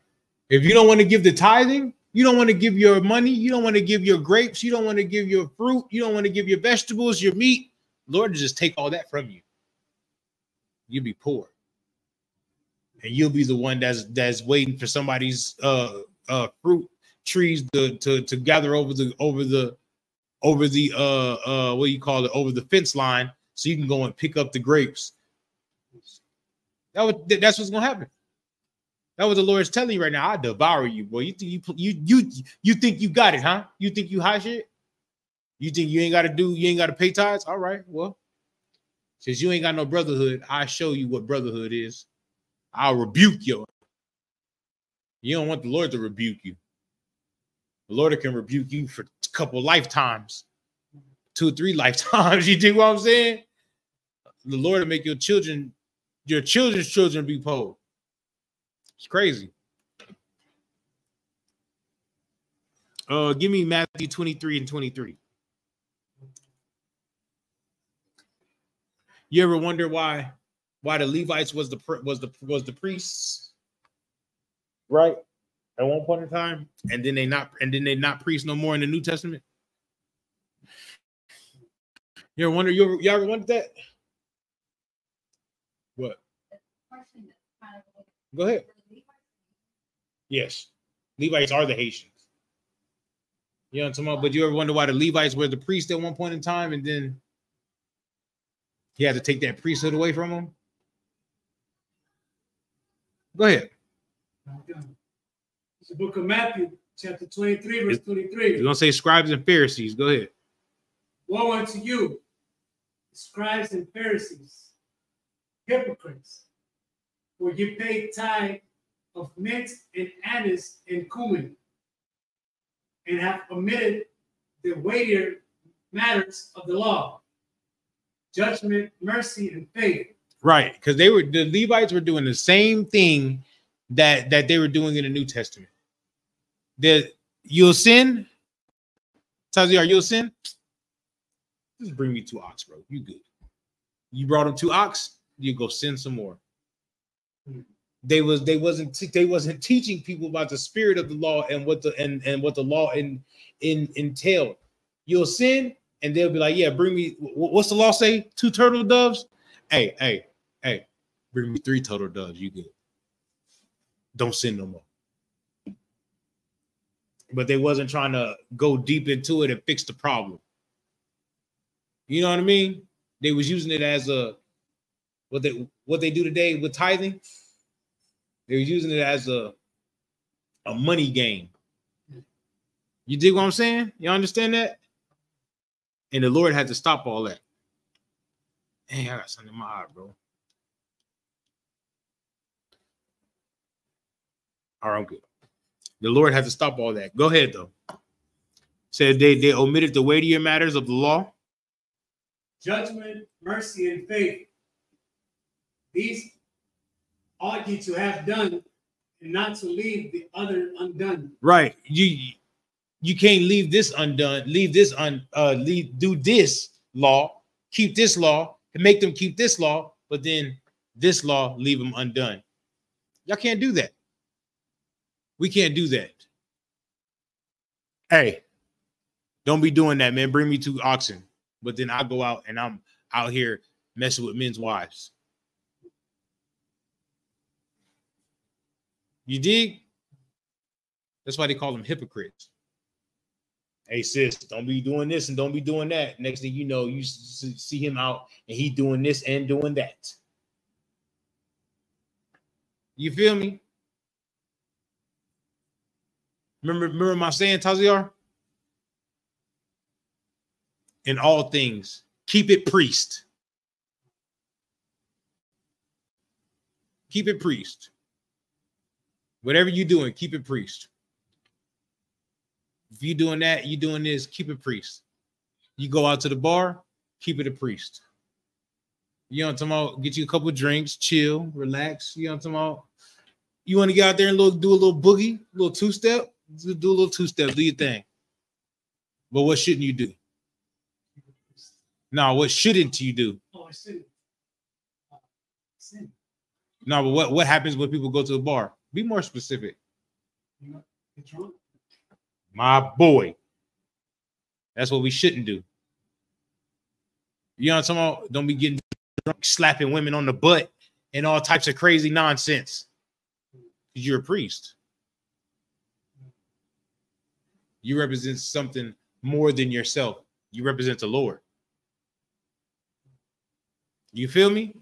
If you don't want to give the tithing, you don't want to give your money, you don't want to give your grapes, you don't want to give your fruit, you don't want to give your vegetables, your meat, Lord will just take all that from you. You'll be poor. And you'll be the one that's waiting for somebody's fruit trees to gather over the what do you call it, over the fence line, so you can go and pick up the grapes. That's what's gonna happen. That's what the Lord is telling you right now. I devour you, boy. You think you got it, huh? You think you hot shit? You think you ain't got to pay tithes? All right, well, since you ain't got no brotherhood, I show you what brotherhood is. I'll rebuke you. You don't want the Lord to rebuke you. The Lord can rebuke you for a couple lifetimes, 2 or 3 lifetimes. You dig what I'm saying? The Lord will make your children's children be poor. It's crazy. Give me Matthew 23 and 23. You ever wonder why the Levites was the priests, right? At one point in time, and then they not priests no more in the New Testament. You ever wondered that? What? Go ahead. Yes, Levites are the Haitians. You know what I'm talking about? But you ever wonder why the Levites were the priests at one point in time, and then he had to take that priesthood away from them? Go ahead. It's the book of Matthew, chapter 23, verse 23. You're going to say scribes and Pharisees. Go ahead. Woe unto you, scribes and Pharisees, hypocrites, for you pay tithe of mint and anise and cumin, and have omitted the weightier matters of the law, judgment, mercy, and faith. Right, because the Levites were doing the same thing that they were doing in the New Testament. You'll sin, Taziar, you'll sin. Just bring me 2 ox, bro. You good? You brought him 2 ox. You go sin some more. They wasn't teaching people about the spirit of the law and what the law entailed. You'll sin, and they'll be like, yeah, bring me. What's the law say? 2 turtle doves. Hey, bring me 3 turtle doves. You good? Don't sin no more. But they wasn't trying to go deep into it and fix the problem. You know what I mean? They was using it as what they do today with tithing. They was using it as a money game. You dig what I'm saying? You understand that? And the Lord had to stop all that. Hey, I got something in my eye, bro. All right, I'm good. The Lord had to stop all that. Go ahead, though. Said they omitted the weightier matters of the law. Judgment, mercy, and faith. These ought ye to have done, and not to leave the other undone. Right. You can't leave this undone. Do this law, keep this law, and make them keep this law, but then this law leave them undone. Y'all can't do that. We can't do that. Hey, don't be doing that, man. Bring me 2 oxen. But then I go out and I'm out here messing with men's wives. You dig? That's why they call them hypocrites. Hey, sis, don't be doing this and don't be doing that. Next thing you know, you see him out and he doing this and doing that. You feel me? Remember my saying, Taziar? In all things, keep it priest. Keep it priest. Whatever you're doing, keep it priest. If you're doing that, you're doing this, keep it priest. You go out to the bar, keep it a priest. You know what I'm talking about? Get you a couple of drinks, chill, relax. You know what I'm talking about? You want to get out there and do a little boogie, a little 2-step? Do a little 2-step, do your thing. But what shouldn't you do? No, what shouldn't you do? Oh, I sin. Sin. No, but what happens when people go to the bar? Be more specific. Get drunk. My boy. That's what we shouldn't do. You know what I'm talking about? Don't be getting drunk, slapping women on the butt and all types of crazy nonsense. Because you're a priest. You represent something more than yourself. You represent the Lord. You feel me?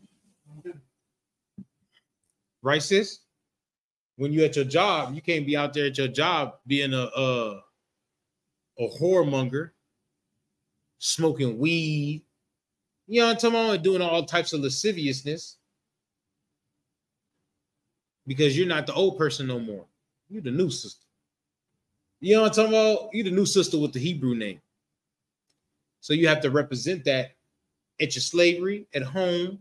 Right, sis? When you're at your job, you can't be out there at your job being a whoremonger, smoking weed, you know what I'm talking about, doing all types of lasciviousness. Because you're not the old person no more. You're the new sister. You know what I'm talking about? You're the new sister with the Hebrew name. So you have to represent that at your slavery, at home,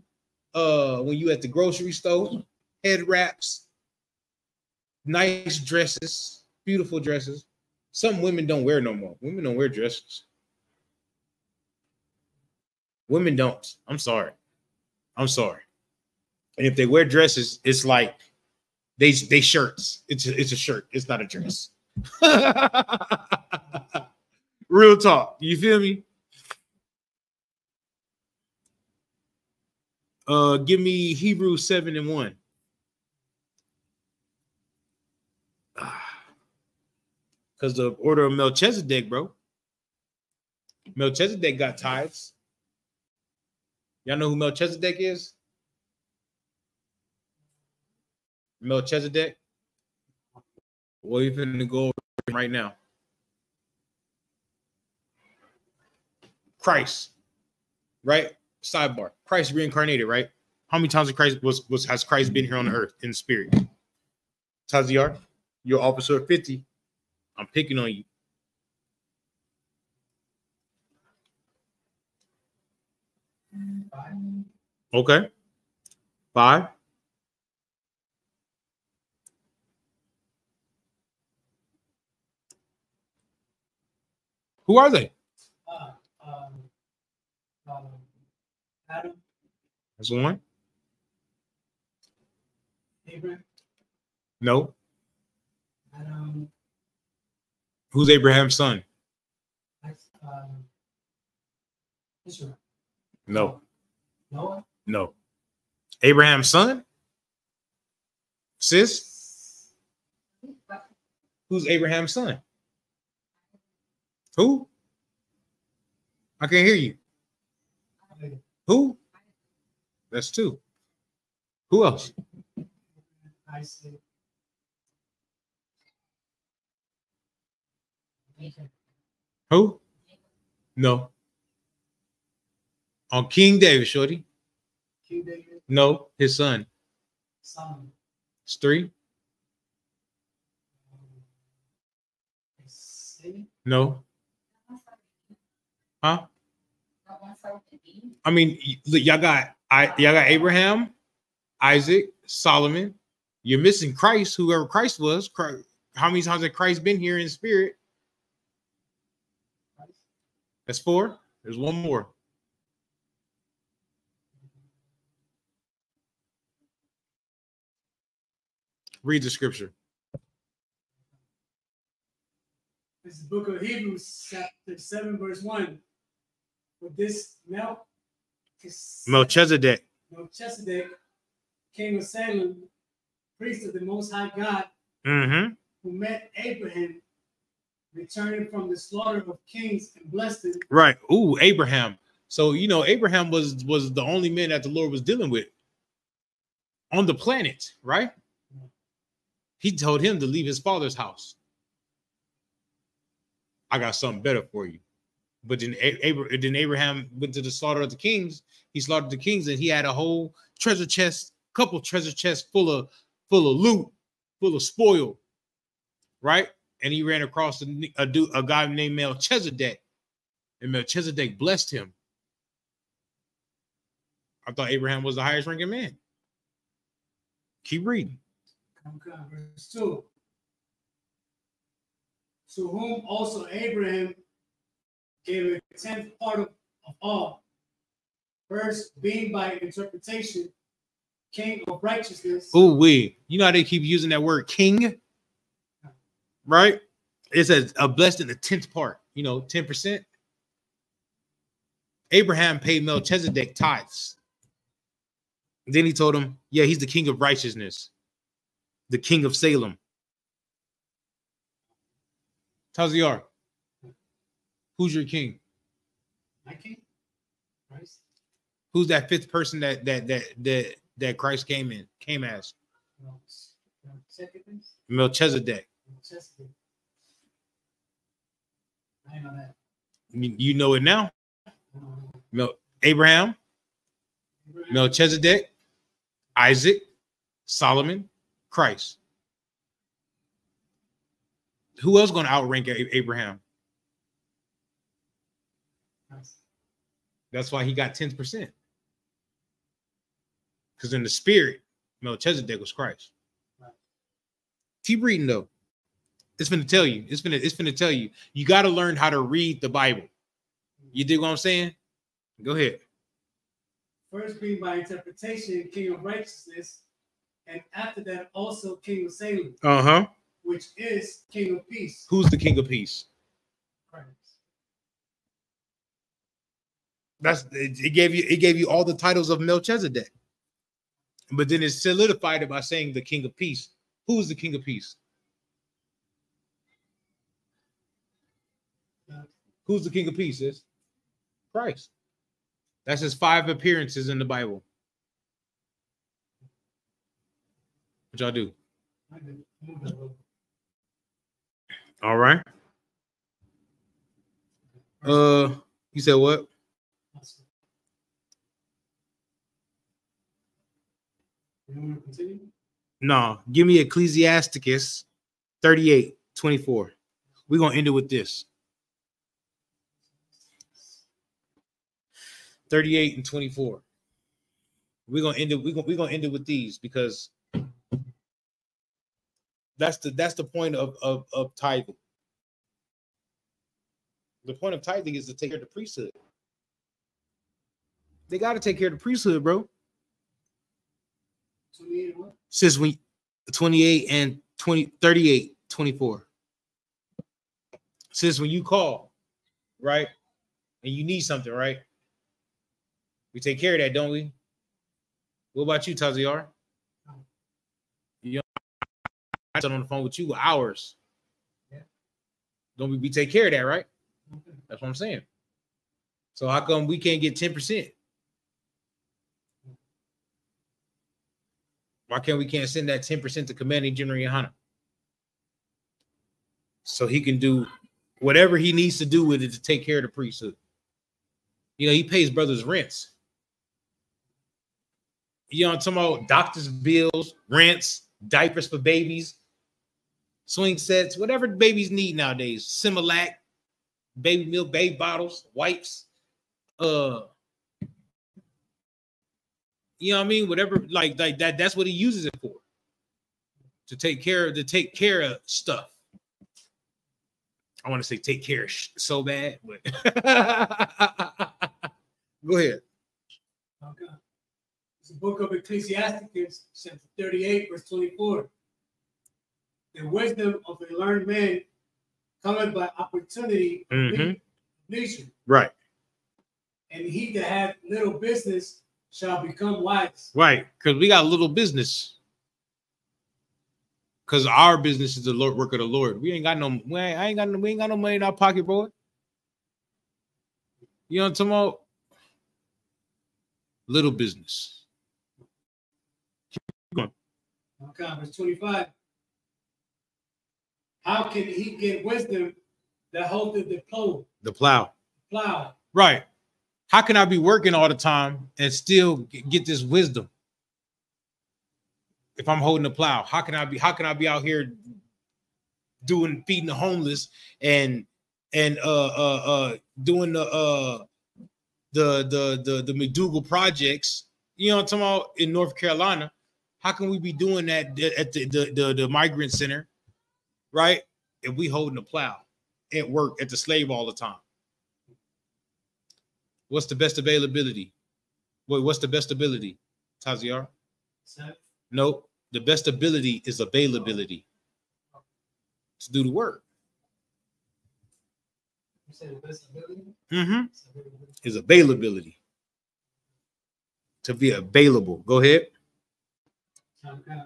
when you at the grocery store, head wraps, nice dresses, beautiful dresses. Some women don't wear no more. Women don't wear dresses. Women don't. I'm sorry. And if they wear dresses, it's like they shirts. It's a shirt. It's not a dress. Real talk. You feel me? Give me Hebrews 7:1. Because the order of Melchizedek, bro. Melchizedek got tithes. Y'all know who Melchizedek is? Melchizedek. Well, you're going to go over right now. Christ, right? Sidebar. Christ reincarnated, right? How many times has Christ been here on the earth in spirit? Taziar, you're officer of 50. I'm picking on you. Okay. 5. Who are they? Adam, That's 1. Abraham, No. Adam, Who's Abraham's son? Israel, No. Noah, No. Abraham's son? Sis? Who's Abraham's son? Who? I can't hear you. Who? That's 2. Who else? Isaac, Who? No. On King David, shorty. King David, No, his son. Solomon, It's 3. Isaiah, No. Huh? I mean, look, y'all got Abraham, Isaac, Solomon. You're missing Christ, whoever Christ was. How many times has Christ been here in spirit? That's 4. There's 1 more. Read the scripture. This is the book of Hebrews, chapter 7, verse 1. With this Melchizedek. Melchizedek, king of Salem, priest of the Most High God, Mm-hmm. who met Abraham, returning from the slaughter of kings and blessed him. Right. Ooh, Abraham. So, Abraham was the only man that the Lord was dealing with on the planet, right? He told him to leave his father's house. I got something better for you. But then Abraham went to the slaughter of the kings. He slaughtered the kings, and he had a whole treasure chest, couple treasure chests full of loot, full of spoil, right? And he ran across a guy named Melchizedek, and Melchizedek blessed him. I thought Abraham was the highest ranking man. Keep reading. Verse 2. To whom also Abraham gave a 10th part of all. First, being by interpretation, king of righteousness. Oh, you know how they keep using that word king, right? It says a blessed in the 10th part, 10%. Abraham paid Melchizedek tithes. Then he told him, yeah, he's the king of righteousness, the king of Salem. Taziar, who's your king? My king? Christ. Who's that 5th person that Christ came as? Melchizedek. I know that. You know it now. Abraham, Melchizedek, Isaac, Solomon, Christ. Who else going to outrank Abraham? That's why he got 10%. Because in the spirit, Melchizedek was Christ. Keep reading though. It's going to tell you. It's going to tell you. You got to learn how to read the Bible. You dig what I'm saying? Go ahead. First being by interpretation, king of righteousness, and after that also king of Salem. Uh-huh. Which is king of peace. Who's the king of peace? Christ. It gave you all the titles of Melchizedek. But then it solidified it by saying the king of peace. Who is the king of peace? Who's the king of peace? Is Christ. That's his 5 appearances in the Bible. What y'all do? All right. You said what? You want to continue? No, give me Ecclesiasticus 38:24. We're gonna end it with this. 38 and 24. We're gonna end it. We're gonna end it with these because that's the point of tithing. The point of tithing is to take care of the priesthood. They got to take care of the priesthood, bro. 28 what? Since we 28 and 38, 24. Since when you call, right, and you need something, right? We take care of that, don't we? What about you, Taziar? You know, I sit on the phone with you hours. Yeah. Don't we take care of that, right? Okay. That's what I'm saying. So how come we can't get 10%? Why can't we send that 10% to Commanding General Yohana? So he can do whatever he needs to do with it to take care of the priesthood. You know, he pays brothers rents. You know, I'm talking about doctor's bills, rents, diapers for babies, swing sets, whatever babies need nowadays. Similac, baby milk, baby bottles, wipes, you know what I mean? Whatever, like that. That's what he uses it for. To take care of stuff. I want to say take care of so bad, but go ahead. Okay. It's the book of Ecclesiasticus, chapter 38, verse 24. The wisdom of a learned man cometh by opportunity of leisure. Right. And he that hath little business shall become wise. Right. Because we got a little business. Because our business is the Lord, work of the Lord. We ain't got no money in our pocket, boy. You know what I'm talking about? Little business. Keep going. Okay, verse 25. How can he get wisdom that holdeth the plow? The plow. Plow. Right. How can I be working all the time and still get this wisdom? If I'm holding the plow, how can I be out here feeding the homeless and doing the McDougal projects, you know what I'm talking about, in North Carolina? How can we be doing that at the migrant center, right? If we holding the plow at work at the slave all the time? What's the best availability? What's the best ability, Taziar? No, the best ability is availability to do the work. You said the best ability? Is availability. To be available. Go ahead. Okay.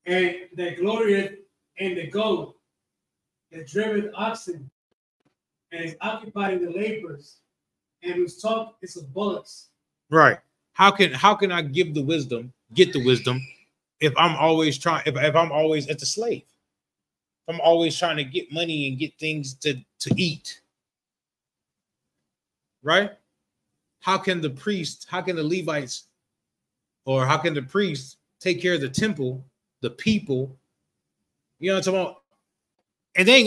And that glorieth in the goat that driveth oxen and is occupied in the labors and whose talk is of bullocks. Right. How can I get the wisdom, if I'm always if I'm always at the slave? If I'm always trying to get money and get things to eat. Right? How can the priest, how can the Levites, or how can the priests take care of the temple, the people? You know what I'm talking about? And they ain't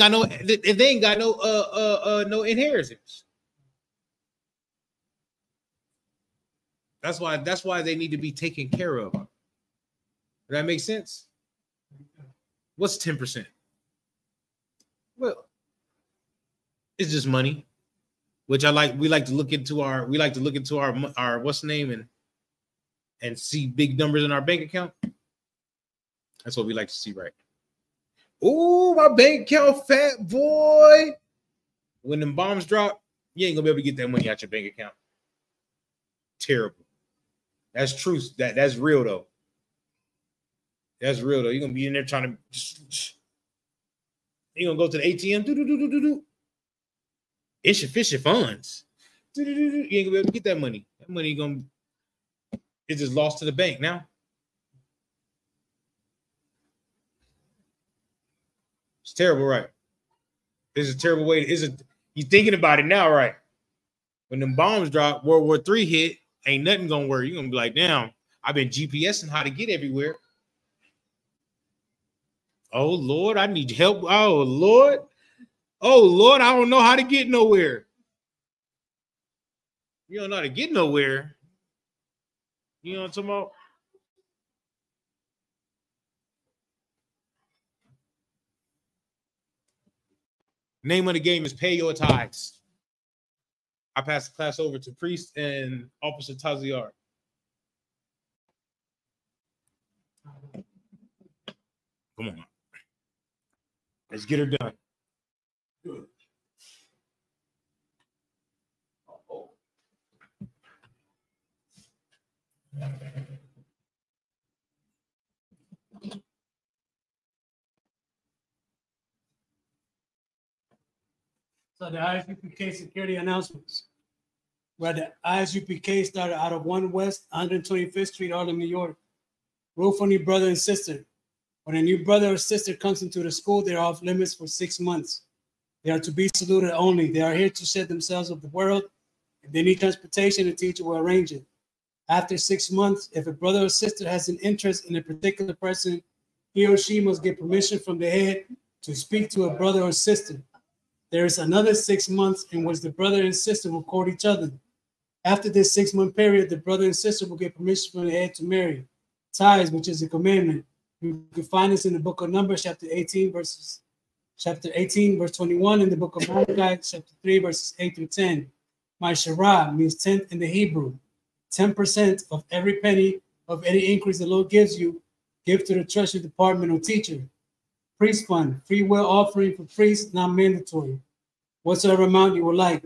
got no inheritance. That's why they need to be taken care of. Does that make sense? What's 10%? Well, it's just money, which we like to look into our what's the name and see big numbers in our bank account. That's what we like to see, right? Oh, my bank account, fat boy. When them bombs drop, you ain't gonna be able to get that money out your bank account. Terrible. That's truth. That's real though. That's real though. You're gonna be in there trying to. You're gonna go to the ATM. It's your funds. You ain't gonna be able to get that money. That money it's just lost to the bank now. It's terrible, right? It's a terrible way. You thinking about it now, right? When them bombs drop, World War III hit, ain't nothing gonna work. You're gonna be like, damn, I've been GPSing how to get everywhere. Oh Lord, I need help. Oh Lord, I don't know how to get nowhere. You don't know how to get nowhere. You know what I'm talking about? Name of the game is Pay Your Tithes. I pass the class over to Priest and Officer Taziar. Come on. Let's get her done. Good. So the ISUPK security announcements. Where the ISUPK started out of 1 West 125th Street, Harlem, New York. Rule for new brother and sister. When a new brother or sister comes into the school, they are off limits for 6 months. They are to be saluted only. They are here to shed themselves of the world. If they need transportation, the teacher will arrange it. After 6 months, if a brother or sister has an interest in a particular person, he or she must get permission from the head to speak to a brother or sister. There is another 6 months in which the brother and sister will court each other. After this 6-month period, the brother and sister will get permission from the head to marry. Tithes, which is a commandment. You can find this in the book of Numbers, chapter 18, verse 21, in the book of Malachi, chapter 3, verses 8 through 10. Ma'asherah means tenth in the Hebrew. 10% of every penny of any increase the Lord gives you, give to the treasury department or teacher. Priest fund, free will offering for priests, not mandatory. Whatsoever amount you would like.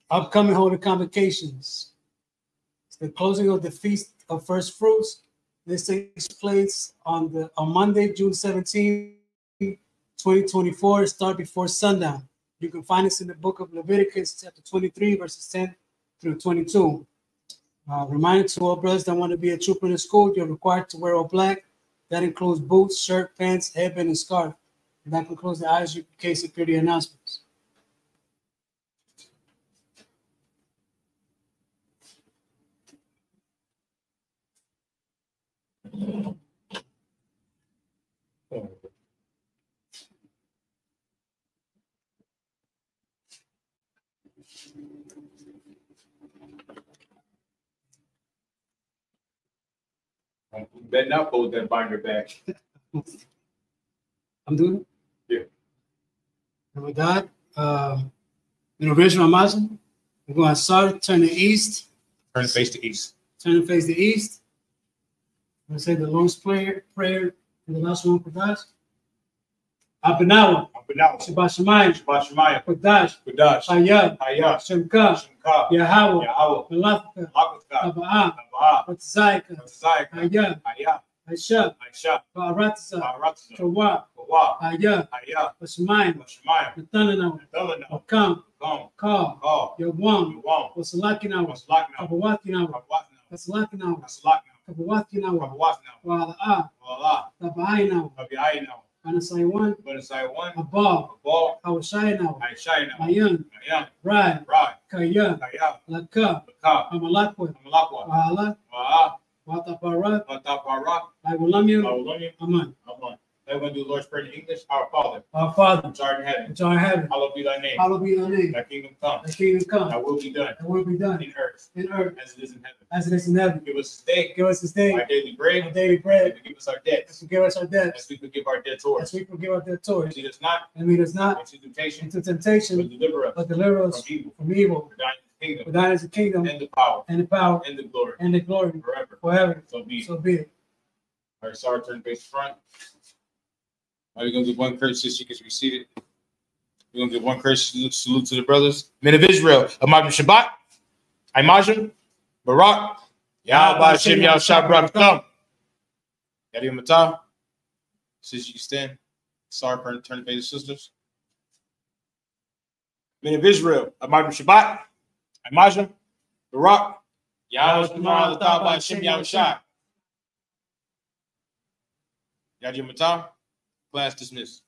Upcoming holy convocations. It's the closing of the Feast of First Fruits. This takes place on Monday, June 17, 2024. Start before sundown. You can find this in the book of Leviticus, chapter 23, verses 10 through 22. Reminder to all brothers that want to be a trooper in the school, you're required to wear all black. That includes boots, shirt, pants, headband, and scarf. And that concludes the ISUPK security announcements. You better not hold that binder back. I'm doing it? Yeah. And with that, in original Amazon, we're going to start, turn to east. Turn to face to east. Turn to face the east. I'm going to say the Lord's Prayer, and the last one for God. Abinawa. Shabbat Shemayim. Kodash. Hayah. Shemka. Yahweh. Malachka. Aba'ah. Batzayka. Hayah. Aisha. Ba'aratza. Kawah. Hayah. Bashemayim. Natananawa. Akam. Ka. Yawam. Wasalakinawa. Kabawatinawa. Wasalakinawa. Kabawatinawa. Wa'ala'ah. Taba'ayinawa. Anasaiwan, Abba, Hawashayana, Mayan, Rad, Kaya, Laka, Amalakwa, Wahala, Watapara, I will love you, Aman. They're going to do Lord's Prayer in English. Our Father, which art in heaven, hallowed be thy name. Thy kingdom come. Thy will be done. In earth. As it is in heaven. Give us this day. Our daily bread. And forgive us our debts. As we forgive our debtors. Lead us not. Into temptation. But deliver us from evil. For thine is the kingdom. And the power. And the glory. Forever. So be it. All right, sorry, turn face front. All right, we're going to do one courtesy so you can be seated. We're going to do one courtesy salute to the brothers. Men of Israel, Amagim Shabbat, Imajim, Barak, Yahweh Hashem Yahushua Barakam. Yadi Matah. Since you can stand. Sorry, turn the face sisters. Men of Israel, Amagim Shabbat, Imajim, Barak, Yahweh Hashem Yahushua. Yadi Matah. Class dismissed.